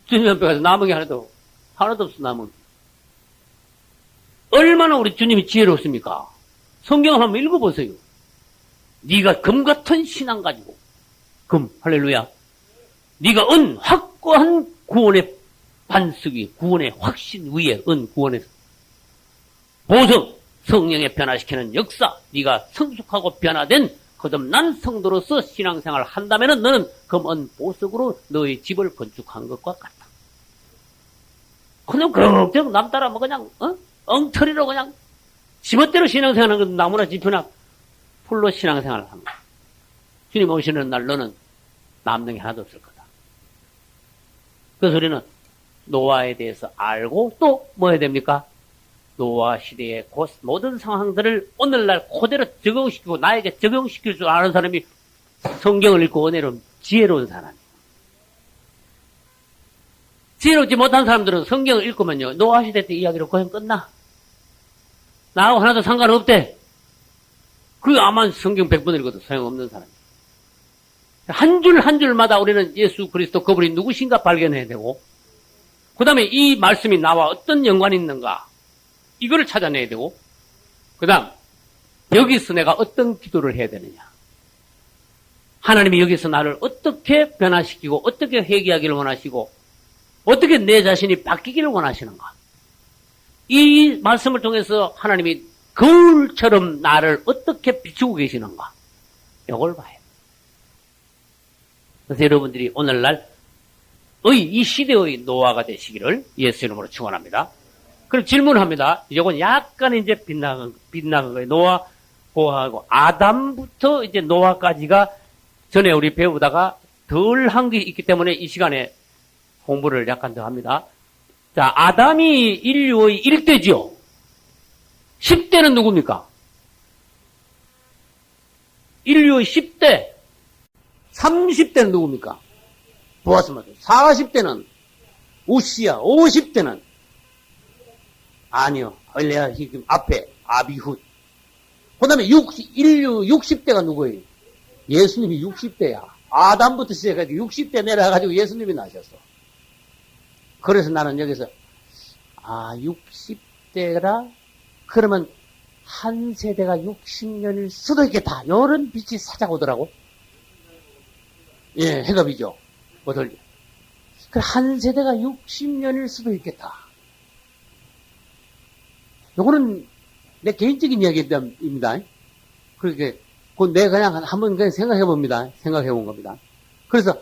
주님 앞에 가서 남은 게 하나도 없어, 남은. 얼마나 우리 주님이 지혜롭습니까? 성경을 한번 읽어보세요. 네가 금 같은 신앙 가지고, 금, 할렐루야. 네가 은, 확고한 구원의 반석 위, 구원의 확신 위에 은 구원에서. 보석, 성령의 변화시키는 역사, 네가 성숙하고 변화된 거듭난 성도로서 신앙생활을 한다면 너는 금은 보석으로 너의 집을 건축한 것과 같다. 그냥 걱정 남 따라 뭐 그냥 엉터리로 그냥 지멋대로 신앙생활하는 건 나무나 지표나 풀로 신앙생활을 하는 거야. 주님 오시는 날 너는 남는 게 하나도 없을 거다. 그 소리는 노아에 대해서 알고 또 뭐 해야 됩니까? 노아 시대의 모든 상황들을 오늘날 그대로 적용시키고 나에게 적용시킬 줄 아는 사람이 성경을 읽고 은혜로운 지혜로운 사람이에요. 지혜롭지 못한 사람들은 성경을 읽으면요, 노아 시대 때 이야기로 그냥 끝나. 나하고 하나도 상관없대. 그 아마 성경 100번 읽어도 소용없는 사람이에요. 한 줄 한 줄마다 우리는 예수 그리스도 그분이 누구신가 발견해야 되고, 그 다음에 이 말씀이 나와 어떤 연관이 있는가, 이거를 찾아내야 되고, 그 다음, 여기서 내가 어떤 기도를 해야 되느냐. 하나님이 여기서 나를 어떻게 변화시키고, 어떻게 회개하기를 원하시고, 어떻게 내 자신이 바뀌기를 원하시는가. 이 말씀을 통해서 하나님이 거울처럼 나를 어떻게 비추고 계시는가. 이걸 봐요. 그래서 여러분들이 오늘날 이 시대의 노아가 되시기를 예수 이름으로 축원합니다. 그럼 질문합니다. 이건 약간 이제 빗나간 거예요. 노아, 고아하고 아담부터 이제 노아까지가 전에 우리 배우다가 덜 한 게 있기 때문에 이 시간에 공부를 약간 더 합니다. 자, 아담이 인류의 1대지요. 10대는 누굽니까? 인류의 10대. 30대는 누굽니까? 보았습니다. 40대는 우시야. 50대는 아니요. 엘레야 지금 앞에 아비훗. 그 다음에 인류 60대가 누구예요? 예수님이 60대야. 아담부터 시작해가지고 60대 내려가지고 예수님이 나셨어. 그래서 나는 여기서 60대라? 그러면 한 세대가 60년일 수도 있겠다. 이런 빛이 살짝 오더라고. 예, 해가 비죠. 어떨 한 세대가 60년일 수도 있겠다. 요거는 내 개인적인 이야기입니다. 그렇게, 내가 그냥 한번 그냥 생각해 봅니다. 생각해 본 겁니다. 그래서,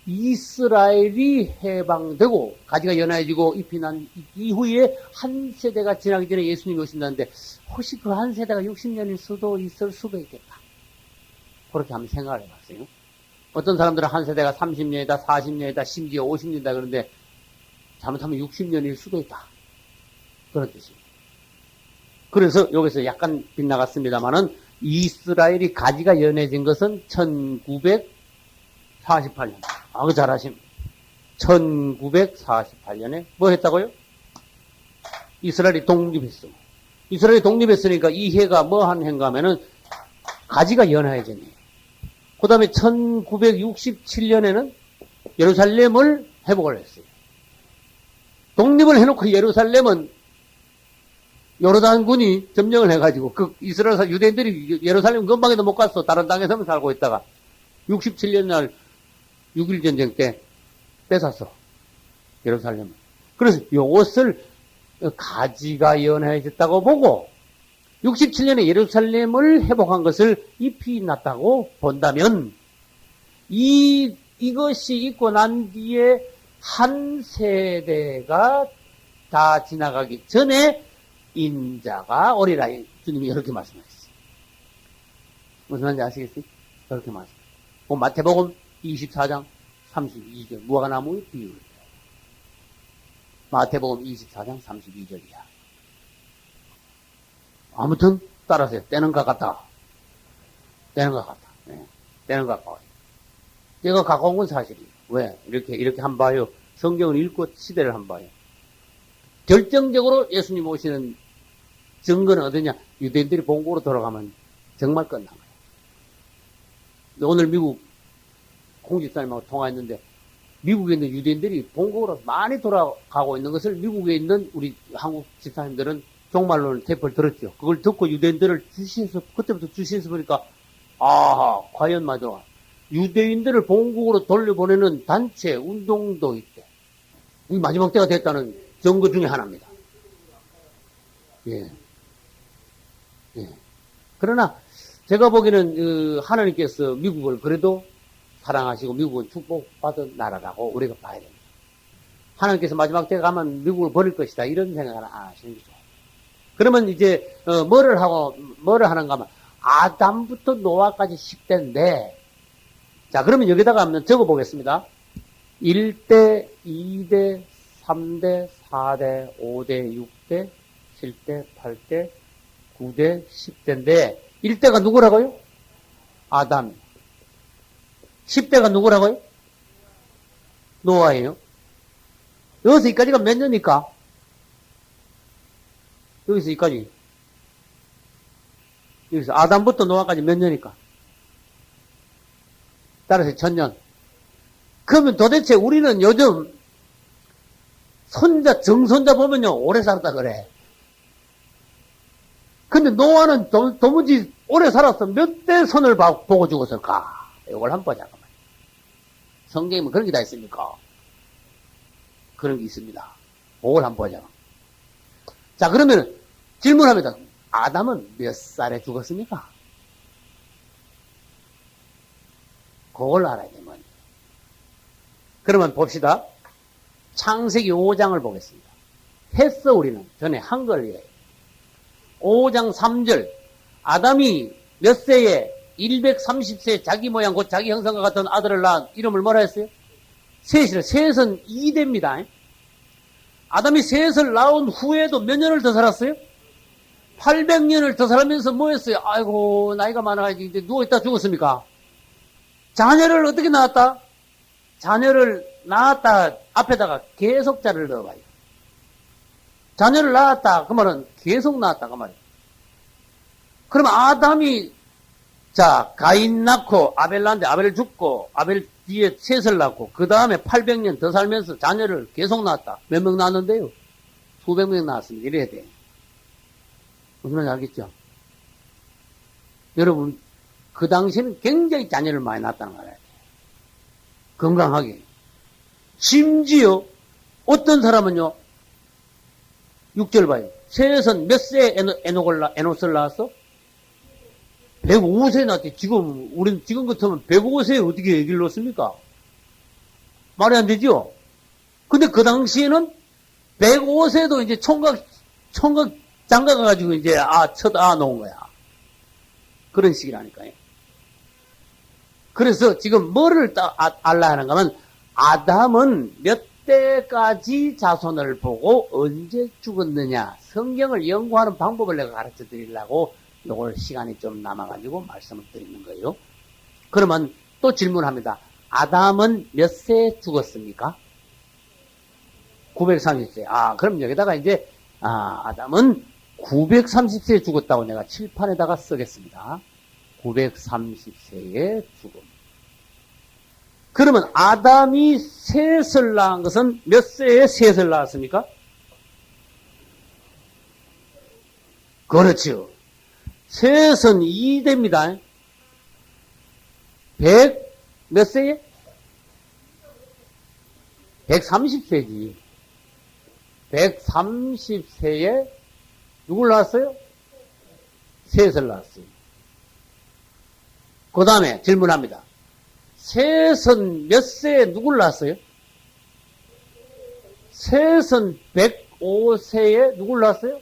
이스라엘이 해방되고, 가지가 연해지고, 잎이 난 이후에 한 세대가 지나기 전에 예수님이 오신다는데, 혹시 그 한 세대가 60년일 수도 있을 수도 있겠다. 그렇게 한번 생각을 해봤어요. 어떤 사람들은 한 세대가 30년이다, 40년이다, 심지어 50년이다 그러는데, 잘못하면 60년일 수도 있다. 그런 뜻입니다. 그래서 여기서 약간 빗나갔습니다만은 이스라엘이 가지가 연해진 것은 1948년. 그 잘하십니다. 1948년에 뭐 했다고요? 이스라엘이 독립했어. 이스라엘이 독립했으니까 이 해가 뭐 한 해인가 하면은 가지가 연해졌네. 그 다음에 1967년에는 예루살렘을 회복을 했어요. 독립을 해놓고 예루살렘은 요르단군이 점령을 해가지고 그 이스라엘 유대인들이 예루살렘 근방에도 못 갔어. 다른 땅에서만 살고 있다가 67년 날 6.1 전쟁 때 뺏었어. 예루살렘을. 그래서 이것을 가지가 연해졌다고 보고 67년에 예루살렘을 회복한 것을 잎이 났다고 본다면 이것이 있고 난 뒤에 한 세대가 다 지나가기 전에 인자가 오리라. 주님이 이렇게 말씀하셨어요. 무슨 말인지 아시겠어요? 그렇게 말씀하셨어요. 마태복음 24장 32절 무화과나무의 비유. 마태복음 24장 32절이야. 아무튼 따라서요. 때는 것 같다. 때는 것 같다. 네. 때는 것 같다. 제가 갖고 온 건 사실이에요. 왜? 이렇게 한번 봐요. 성경을 읽고 시대를 한번 봐요. 결정적으로 예수님 오시는 증거는 어디냐? 유대인들이 본국으로 돌아가면 정말 끝난 거예요. 오늘 미국 공집사님하고 통화했는데 미국에 있는 유대인들이 본국으로 많이 돌아가고 있는 것을 미국에 있는 우리 한국 집사님들은 종말론 테이프를 들었죠. 그걸 듣고 유대인들을 주시해서 그때부터 주시해서 보니까 과연 맞아. 유대인들을 본국으로 돌려보내는 단체 운동도 있대. 이 마지막 때가 됐다는 증거 중에 하나입니다. 예. 그러나 제가 보기에는 하나님께서 미국을 그래도 사랑하시고 미국은 축복받은 나라라고 우리가 봐야 됩니다. 하나님께서 마지막 때가 가면 미국을 버릴 것이다 이런 생각을 안 하시는 게 좋아요. 그러면 이제, 뭐를 하는가 하면, 아담부터 노아까지 10대인데, 자, 그러면 여기다가 한번 적어 보겠습니다. 1대, 2대, 3대, 4대, 5대, 6대, 7대, 8대, 9대, 10대인데, 1대가 누구라고요? 아담. 10대가 누구라고요? 노아예요. 여기서 여기까지가 몇 년입니까? 여기서 여기까지. 여기서 아담부터 노아까지 몇 년입니까? 따라서 1000년. 그러면 도대체 우리는 요즘 정손자 보면요, 오래 살았다 그래. 근데 노아는 도무지 오래 살았어. 몇 대 손을 보고 죽었을까? 이걸 한번 보자. 성경에 뭐 그런 게 다 있습니까? 그런 게 있습니다. 그걸 한번 보자. 자, 그러면 질문합니다. 아담은 몇 살에 죽었습니까? 그걸 알아야 돼, 먼저. 그러면 봅시다. 창세기 5장을 보겠습니다. 했어, 우리는. 전에 한 걸 이해해요. 5장 3절. 아담이 몇 세에 130세 자기 모양 곧 자기 형상과 같은 아들을 낳은 이름을 뭐라 했어요? 셋이래. 셋은 2대입니다. 아담이 셋을 낳은 후에도 몇 년을 더 살았어요? 800년을 더 살면서 뭐 했어요? 아이고, 나이가 많아가지고 이제 누워있다 죽었습니까? 자녀를 어떻게 낳았다? 자녀를 낳았다 앞에다가 계속자를 넣어봐요. 자녀를 낳았다 그 말은 계속 낳았다 그 말이에요. 그럼 아담이 자 가인 낳고 아벨 낳는데 아벨 죽고 아벨 뒤에 셋을 낳고 그 다음에 800년 더 살면서 자녀를 계속 낳았다. 몇 명 낳았는데요? 수백 명 낳았습니다. 이래야 돼. 무슨 말인지 알겠죠? 여러분 그 당시에는 굉장히 자녀를 많이 낳았다는 걸 알아야 돼. 건강하게. 심지어 어떤 사람은요 6절 봐요. 셋은 몇 세에 에노스를 낳았어? 105세에 낳았지. 우린 지금 같으면 105세에 어떻게 얘기를 넣습니까? 말이 안 되죠? 근데 그 당시에는 105세도 이제 총각 장가가가지고 이제, 놓은 거야. 그런 식이라니까요. 그래서 지금 뭐를 알라 하는가 하면, 아담은 몇 때까지 자손을 보고 언제 죽었느냐. 성경을 연구하는 방법을 내가 가르쳐 드리려고 요걸 시간이 좀 남아가지고 말씀을 드리는 거예요. 그러면 또 질문합니다. 아담은 몇 세에 죽었습니까? 930세. 그럼 여기다가 이제, 아담은 930세에 죽었다고 내가 칠판에다가 쓰겠습니다. 930세에 죽음. 그러면 아담이 셋을 낳은 것은 몇 세에 셋을 낳았습니까? 그렇죠. 셋은 2대입니다. 100 몇 세에? 130세지. 130세에 누굴 낳았어요? 셋을 낳았어요. 그 다음에 질문합니다. 셋은 몇 세에 누굴 낳았어요? 셋은 105세에 누굴 낳았어요?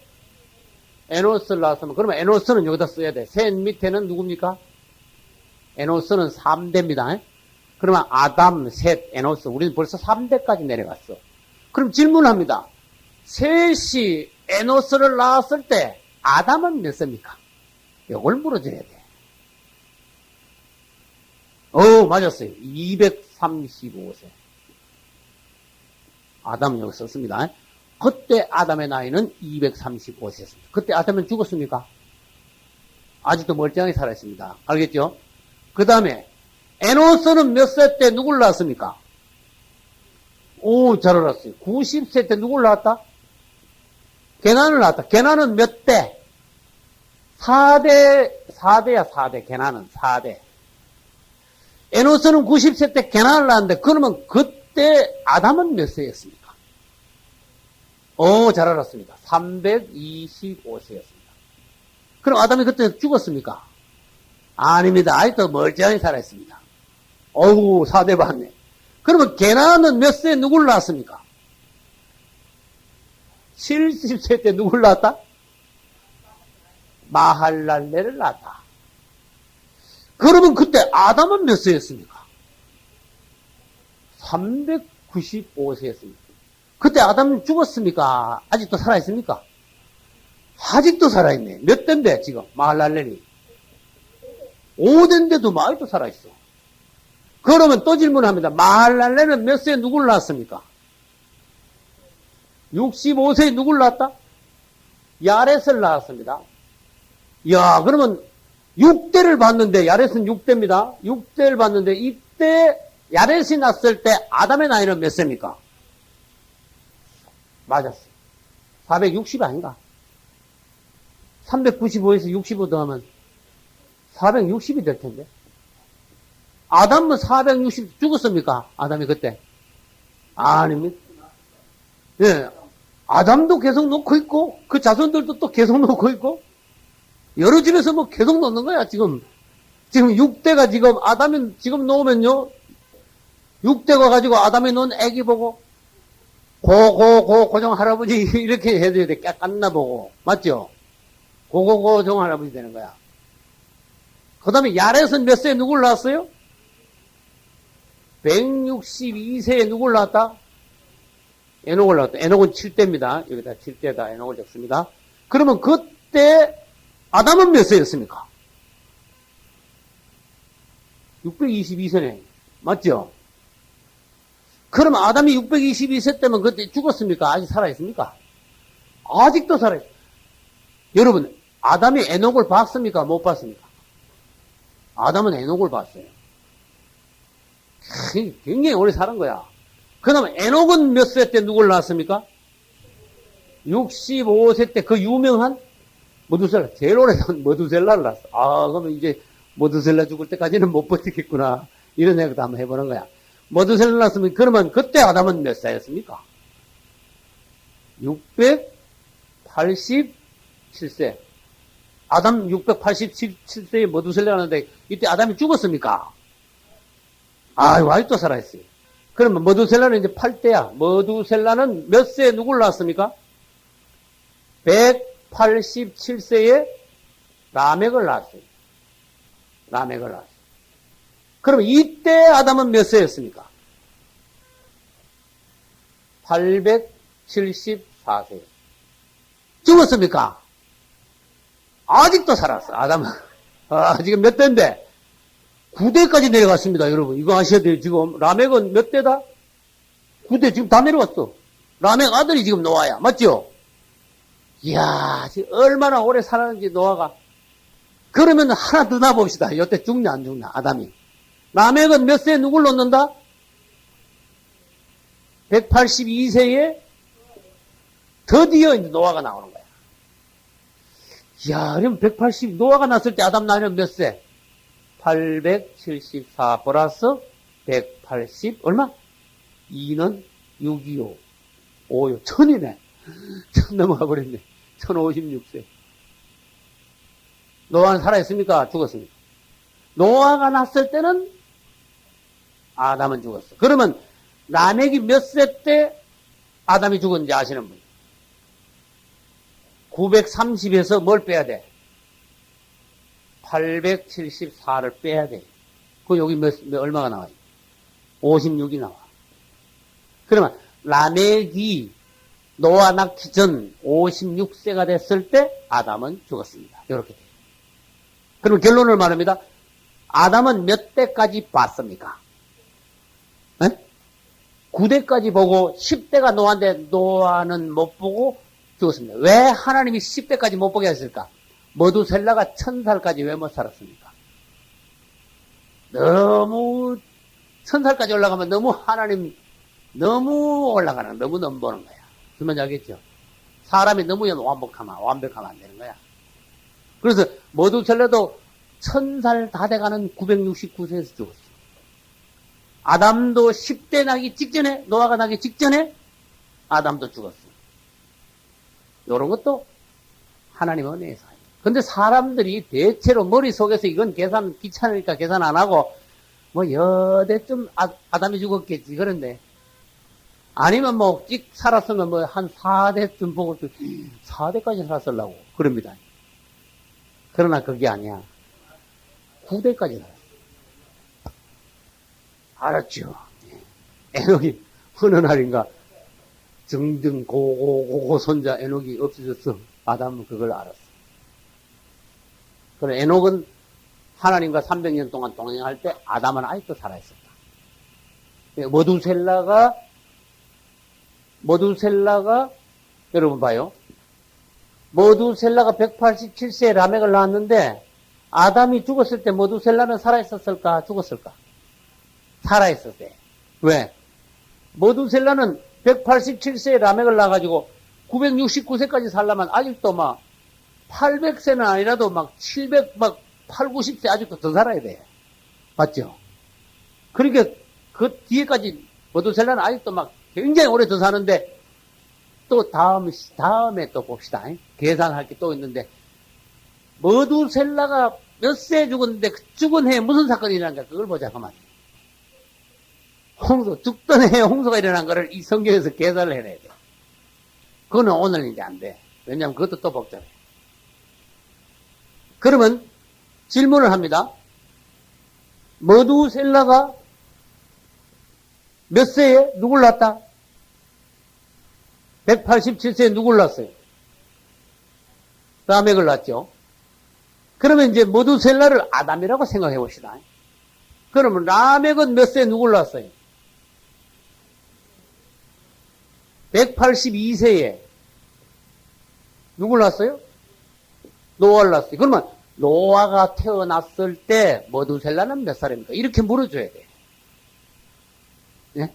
에노스를 낳았으면, 그러면 에노스는 여기다 써야 돼. 셋 밑에는 누굽니까? 에노스는 3대입니다. 그러면 아담, 셋, 에노스. 우리는 벌써 3대까지 내려갔어. 그럼 질문합니다. 셋이 에노스를 낳았을 때 아담은 몇 세입니까? 이걸 물어줘야 돼. 맞았어요. 235세. 아담은 여기 썼습니다. 그때 아담의 나이는 235세였습니다. 그때 아담은 죽었습니까? 아직도 멀쩡하게 살아있습니다. 알겠죠? 그 다음에 에노스는 몇 세 때 누굴 낳았습니까? 잘 알았어요. 90세 때 누굴 낳았다? 게난을 낳았다. 게난은 몇 대? 4대야 4대. 게난은 4대. 에노스는 90세 때 게난을 낳았는데 그러면 그때 아담은 몇 세였습니까? 잘 알았습니다. 325세였습니다. 그럼 아담이 그때 죽었습니까? 아닙니다. 아직도 멀쩡히 살아있습니다. 4대 봤네. 그러면 게나는 몇 세에 누굴 낳았습니까? 70세 때 누굴 낳았다? 마할랄레를 낳았다. 그러면 그때 아담은 몇 세였습니까? 395세였습니다. 그때 아담은 죽었습니까? 아직도 살아있습니까? 아직도 살아있네. 몇 대인데 지금 마할랄렐이 5대인데도 아직도 살아있어. 그러면 또 질문합니다. 마할랄렐은 몇 세에 누굴 낳았습니까? 65세에 누굴 낳았다? 야렛을 낳았습니다. 야, 그러면 6대를 봤는데, 야렛은 6대입니다. 6대를 봤는데, 이때 야렛이 났을 때 아담의 나이는 몇 세입니까? 맞았어. 460 아닌가? 395에서 65 더하면 460이 될 텐데. 아담은 460 죽었습니까? 아담이 그때? 아닙니다. 예. 아담도 계속 놓고 있고, 그 자손들도 또 계속 놓고 있고, 여러 집에서 뭐 계속 놓는 거야, 지금. 지금 6대가 지금, 아담이 지금 놓으면요, 6대가 가지고 아담이 놓은 애기 보고, 고정 할아버지 이렇게 해줘야 돼. 깎았나 보고. 맞죠? 고정 할아버지 되는 거야. 그 다음에 야렛은 몇 세에 누굴 낳았어요? 162세에 누굴 낳았다? 에녹을 낳았다. 에녹은 7대입니다. 여기다 7대다. 에녹을 적습니다. 그러면 그때 아담은 몇 세였습니까? 622세네. 맞죠? 그럼 아담이 622세 때면 그때 죽었습니까? 아직 살아있습니까? 아직도 살아있어요. 여러분, 아담이 에녹을 봤습니까? 못 봤습니까? 아담은 에녹을 봤어요. 굉장히 오래 사는 거야. 그 다음에 에녹은 몇 세 때 누굴 낳았습니까? 65세 때 그 유명한 머두셀라, 제일 오래 산 머두셀라를 낳았어. 아, 그러면 이제 머두셀라 죽을 때까지는 못 버티겠구나. 이런 생각도 한번 해보는 거야. 머두셀라 낳았으면, 그러면 그때 아담은 몇 살이었습니까? 687세. 아담 687세에 머두셀라 하는데, 이때 아담이 죽었습니까? 아유, 아직도 살아있어요. 그러면 머두셀라는 이제 8대야. 머두셀라는 몇 세에 누굴 낳았습니까? 187세에 라멕을 낳았어요. 라멕을 낳았어요. 그럼 이때 아담은 몇 세였습니까? 874세. 죽었습니까? 아직도 살았어, 아담은. 아, 지금 몇 대인데? 9대까지 내려갔습니다, 여러분. 이거 아셔야 돼요. 지금 라멕은 몇 대다? 9대 지금 다 내려갔어. 라멕 아들이 지금 노아야. 맞죠? 이야, 지금 얼마나 오래 살았는지 노아가. 그러면 하나 더 놔봅시다. 이때 죽냐 안 죽냐, 아담이. 라멕은 몇 세에 누굴 놓는다? 182세에 드디어 이제 노아가 나오는 거야. 이야, 그럼 노아가 났을 때 아담 나이는 몇 세? 874 플러스 180 얼마? 2는 625 5요 1000이네. 1000 넘어가 버렸네. 1056세. 노아는 살아있습니까? 죽었습니까? 노아가 났을 때는 아담은 죽었어. 그러면 라멕이 몇 세 때 아담이 죽었는지 아시는 분? 930에서 뭘 빼야 돼? 874를 빼야 돼. 그 여기 얼마가 나와요? 56이 나와. 그러면 라멕이 노아 낳기 전 56세가 됐을 때 아담은 죽었습니다. 이렇게 돼요. 그럼 결론을 말합니다. 아담은 몇 대까지 봤습니까? 네? 9대까지 보고 10대가 노아인데 노아는 못 보고 죽었습니다. 왜 하나님이 10대까지 못 보게 했을까? 머두셀라가 1000살까지 왜 못 살았습니까? 너무 1000살까지 올라가면 너무 하나님 너무 올라가는 너무 넘보는 거야. 그러면 알겠죠? 사람이 너무 완벽하면 안 되는 거야. 그래서 머두셀라도 1000살 다 돼가는 969세에서 죽었어. 아담도 10대 나기 직전에 노아가 나기 직전에 아담도 죽었어. 이런 것도 하나님 은혜의 사이. 근데 사람들이 대체로 머릿속에서 이건 계산 귀찮으니까 계산 안 하고 뭐 여대쯤 아담이 죽었겠지 그런데 아니면 뭐 찍 살았으면 뭐 한 4대쯤 보고 4대까지 살았으려고 그럽니다. 그러나 그게 아니야. 9대까지 살았어. 알았죠? 에녹이 어느 날인가 정등 고고 손자 에녹이 없어졌어. 아담은 그걸 알았어. 그래, 에녹은 하나님과 300년 동안 동행할 때 아담은 아직도 살아있었다. 머두셀라가 여러분 봐요. 머두셀라가 187세에 라멕을 낳았는데 아담이 죽었을 때 머두셀라는 살아있었을까? 죽었을까? 살아있었대. 왜? 머두셀라는 187세에 라멕을 낳아가지고 969세까지 살려면 아직도 막 800세는 아니라도 막 700, 막 8, 90세 아직도 더 살아야 돼. 맞죠? 그러니까 그 뒤에까지 머두셀라는 아직도 막 굉장히 오래 더 사는데 또 다음에 또 봅시다. 계산할 게 또 있는데 머두셀라가 몇 세에 죽었는데 그 죽은 해에 무슨 사건이 일어난가 그걸 보자. 그만. 죽던 해에 홍수가 일어난 거를 이 성경에서 계산을 해내야 돼. 그거는 오늘 이제 안 돼. 왜냐하면 그것도 또 복잡해. 그러면 질문을 합니다. 머두셀라가 몇 세에 누굴 낳았다? 187세에 누굴 낳았어요? 라멕을 낳았죠. 그러면 이제 머두셀라를 아담이라고 생각해 봅시다. 그러면 라멕은 몇 세에 누굴 낳았어요? 182세에 누굴 낳았어요? 노아를 낳았어요. 그러면 노아가 태어났을 때 머두셀라는 몇 살입니까? 이렇게 물어줘야 돼. 예?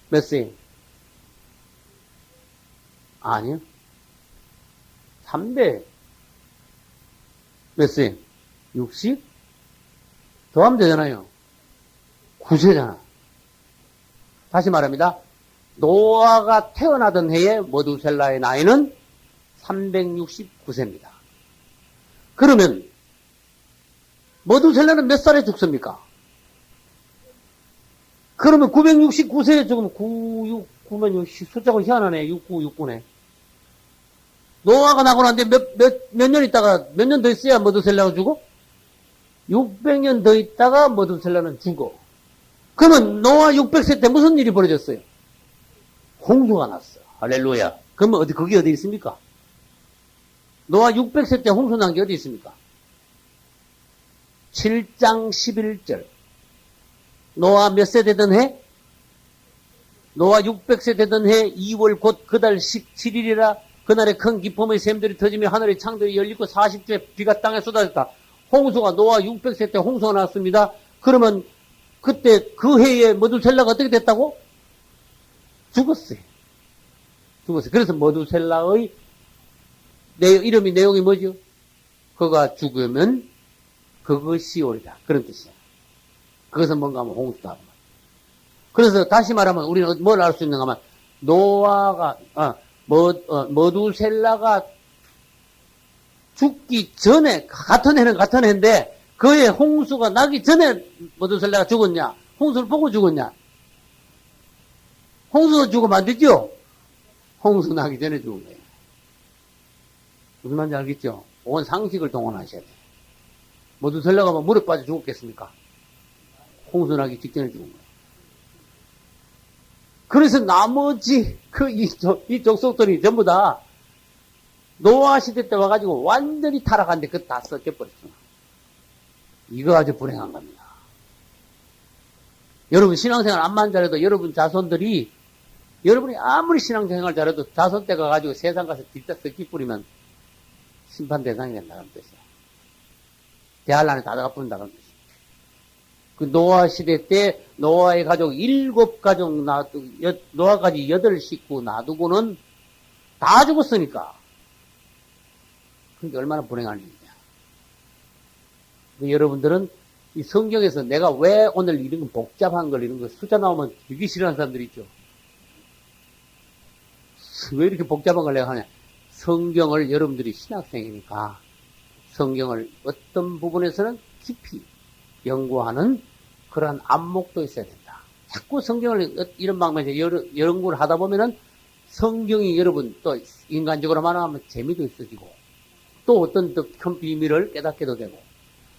몇 세? 아니요. 3대. 몇 세? 60? 더하면 되잖아요. 9세잖아. 다시 말합니다. 노아가 태어나던 해에 머두셀라의 나이는 369세입니다. 그러면 머두셀라는 몇 살에 죽습니까? 그러면 969세에 죽으면 9면 숫자가 희한하네. 6969네. 노아가 나고 났는데 몇 년 있다가 몇 년 더 있어야 머두셀라가 죽어? 600년 더 있다가 머두셀라는 죽어. 그러면 노아 600세 때 무슨 일이 벌어졌어요? 홍수가 났어. 할렐루야. 그러면 거기 어디 있습니까? 노아 600세 때 홍수 난 게 어디 있습니까? 7장 11절. 노아 몇 세 되던 해? 노아 600세 되던 해 2월 곧 그달 17일이라 그날에 큰 기쁨의 샘들이 터지며 하늘의 창들이 열리고 40주에 비가 땅에 쏟아졌다. 홍수가 노아 600세 때 홍수가 났습니다. 그러면 그때 그 해에 머두셀라가 어떻게 됐다고? 죽었어요. 그래서 머두셀라의 이름이 내용이 뭐죠? 그가 죽으면 그것이 오리다. 그런 뜻이야. 그것은 뭔가 하면 홍수다. 그래서 다시 말하면 우리는 뭘 알 수 있는가 하면 머두셀라가 죽기 전에 같은 해는 같은 해인데 그의 홍수가 나기 전에 머두셀라가 죽었냐? 홍수를 보고 죽었냐? 홍수가 죽으면 안 되죠? 홍수 나기 전에 죽은 거예요. 무슨 말인지 알겠죠? 온 상식을 동원하셔야 돼요. 머두셀라가 뭐 물에 빠져 죽었겠습니까? 홍수 나기 직전에 죽은 거예요. 그래서 나머지 이 족속들이 전부 다 노아 시대 때 와가지고 완전히 타락한데 그거 다 썩혀버렸어. 이거 아주 불행한 겁니다. 여러분 신앙생활 암만 잘해도 여러분 자손들이 여러분이 아무리 신앙생활 잘해도 자손 때 가가지고 세상 가서 뒷다 썩기 뿌리면 심판 대상이 된다는 뜻이야. 대한란에 다 들어가 뿌린다는 뜻이야. 그 노아 시대 때 노아의 가족 7가족 노아까지 8식구 놔두고는 다 죽었으니까. 그게 얼마나 불행한 일이냐. 여러분들은 이 성경에서 내가 왜 오늘 이런 복잡한 걸 이런 거 숫자 나오면 되게 싫어하는 사람들이 있죠. 왜 이렇게 복잡한 걸 내가 하냐. 성경을 여러분들이 신학생이니까 성경을 어떤 부분에서는 깊이 연구하는 그러한 안목도 있어야 된다. 자꾸 성경을 이런 방면에서 연구를 하다 보면은 성경이 여러분 또 인간적으로 말하면 재미도 있어지고 또 어떤 더 큰 비밀을 깨닫게도 되고.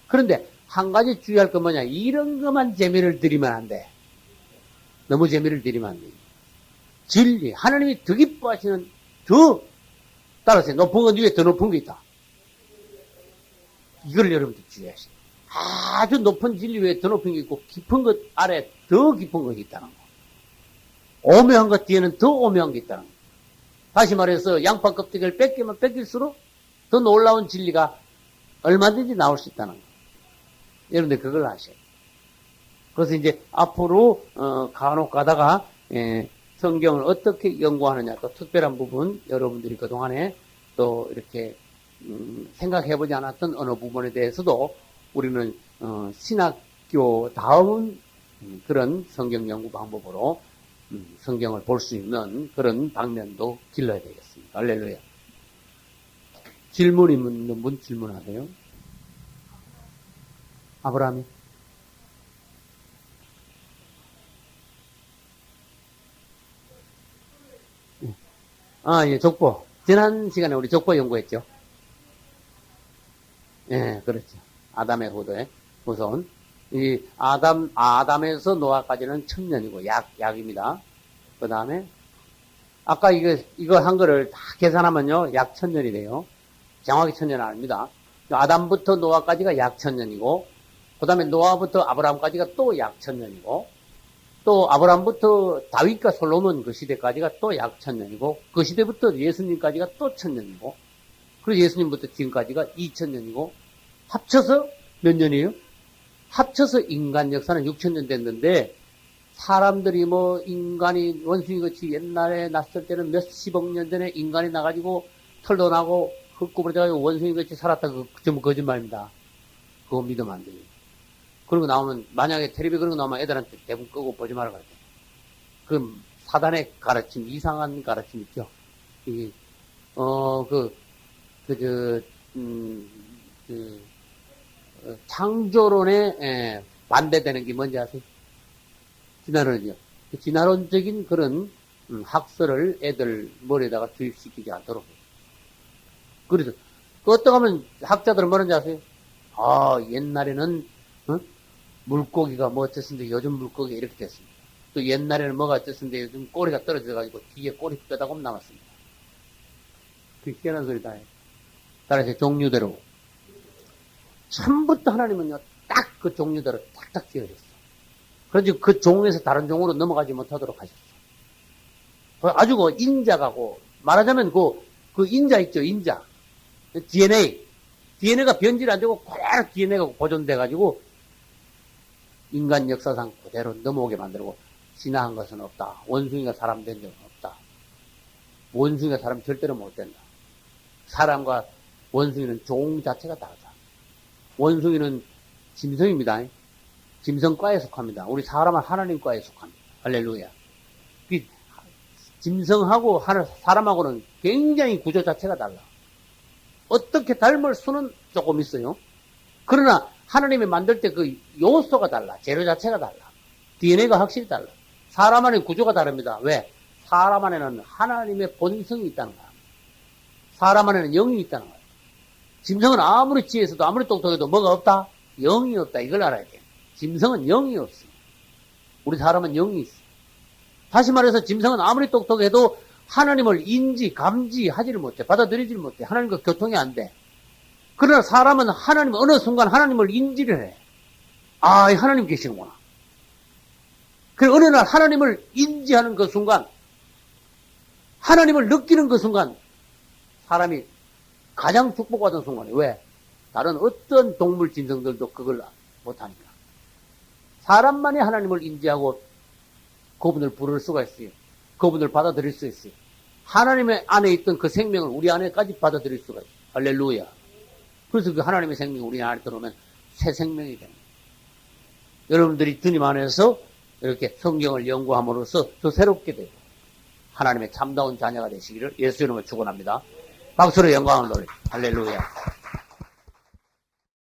그런데 한 가지 주의할 건 뭐냐. 이런 것만 재미를 들이면 안 돼. 너무 재미를 들이면 안 돼. 진리, 하나님이 더 기뻐하시는 더, 따라서 높은 것 위에 더 높은 게 있다. 이걸 여러분들 주의하셔야 돼요. 아주 높은 진리 위에 더 높은 게 있고 깊은 것 아래 더 깊은 것이 있다는 거. 오묘한 것 뒤에는 더 오묘한 게 있다는 거. 다시 말해서 양파 껍데기를 뺏기면 뺏길수록 더 놀라운 진리가 얼마든지 나올 수 있다는 거. 여러분들 그걸 아셔야 돼요. 그래서 이제 앞으로 간혹 가다가 성경을 어떻게 연구하느냐 또 특별한 부분 여러분들이 그동안에 또 이렇게 생각해보지 않았던 어느 부분에 대해서도 우리는 신학교 다운 그런 성경 연구 방법으로 성경을 볼 수 있는 그런 방면도 길러야 되겠습니다. 할렐루야. 질문 있는 분 질문하세요. 아브라함이. 예, 족보. 지난 시간에 우리 족보 연구했죠. 예, 그렇죠. 아담의 후손. 이 아담에서 노아까지는 1000년이고, 약입니다. 그 다음에, 아까 이거 한 거를 다 계산하면요, 약 1000년이 돼요. 정확히 1000년 아닙니다. 아담부터 노아까지가 약 1000년이고, 그 다음에 노아부터 아브라함까지가 또 약 1000년이고, 또 아브라함부터 다윗과 솔로몬 그 시대까지가 또 약 1000년이고, 그 시대부터 예수님까지가 또 1000년이고, 그리고 예수님부터 지금까지가 2000년이고, 합쳐서 몇 년이에요? 합쳐서 인간 역사는 6000년 됐는데, 사람들이 인간이 원숭이같이 옛날에 났을 때는 몇십억 년 전에 인간이 나가지고 털도 나고 흙구부러져가지고 원숭이같이 살았다. 그거 전부 거짓말입니다. 그거 믿으면 안 돼요. 그런 거 나오면, 만약에 텔레비 그런 거 나오면 애들한테 대부분 끄고 보지 말아야 돼. 그 사단의 가르침, 이상한 가르침 있죠. 창조론에 반대되는 게 뭔지 아세요? 진화론이요. 진화론적인 그런 학설을 애들 머리에다가 주입시키지 않도록 해요. 그래서 어떻게 하면 학자들은 뭐라는지 아세요? 옛날에는 물고기가 뭐 어쨌습니다. 요즘 물고기가 이렇게 됐습니다. 또 옛날에는 뭐가 어쨌습니다. 요즘 꼬리가 떨어져가지고 뒤에 꼬리 뼈다금 남았습니다. 그게 희한한 소리다. 따라서 종류대로. 처음부터 하나님은요, 딱 그 종류대로 딱딱 지어졌어. 그래서 그 종에서 다른 종으로 넘어가지 못하도록 하셨어. 아주 인자가고, 말하자면 그 인자 있죠, 인자. DNA가 변질 안 되고, 그대로 DNA가 보존돼가지고, 인간 역사상 그대로 넘어오게 만들고, 진화한 것은 없다. 원숭이가 사람 된 적은 없다. 원숭이가 사람 절대로 못 된다. 사람과 원숭이는 종 자체가 다르다. 원숭이는 짐승입니다. 짐승과에 속합니다. 우리 사람은 하나님과에 속합니다. 할렐루야. 짐승하고 사람하고는 굉장히 구조 자체가 달라. 어떻게 닮을 수는 조금 있어요. 그러나 하나님이 만들 때 그 요소가 달라. 재료 자체가 달라. DNA가 확실히 달라. 사람 안에 구조가 다릅니다. 왜? 사람 안에는 하나님의 본성이 있다는 거야. 사람 안에는 영이 있다는 거야. 짐승은 아무리 지혜에서도 아무리 똑똑해도 뭐가 없다? 영이 없다. 이걸 알아야 돼. 짐승은 영이 없어. 우리 사람은 영이 있어. 다시 말해서 짐승은 아무리 똑똑해도 하나님을 감지하지를 못해. 받아들이지를 못해. 하나님과 교통이 안 돼. 그러나 사람은 어느 순간 하나님을 인지를 해. 하나님 계시는구나. 그리고 어느 날 하나님을 인지하는 그 순간, 하나님을 느끼는 그 순간, 사람이 가장 축복받은 순간이에요. 왜? 다른 어떤 동물 짐승들도 그걸 못하니까. 사람만이 하나님을 인지하고 그분을 부를 수가 있어요. 그분을 받아들일 수 있어요. 하나님의 안에 있던 그 생명을 우리 안에까지 받아들일 수가 있어요. 할렐루야. 그래서 그 하나님의 생명이 우리 안에 들어오면 새 생명이 됩니다. 여러분들이 주님 안에서 이렇게 성경을 연구함으로써 더 새롭게 되고 하나님의 참다운 자녀가 되시기를 예수 이름으로 축원합니다. 박수로 영광을 돌려. 할렐루야.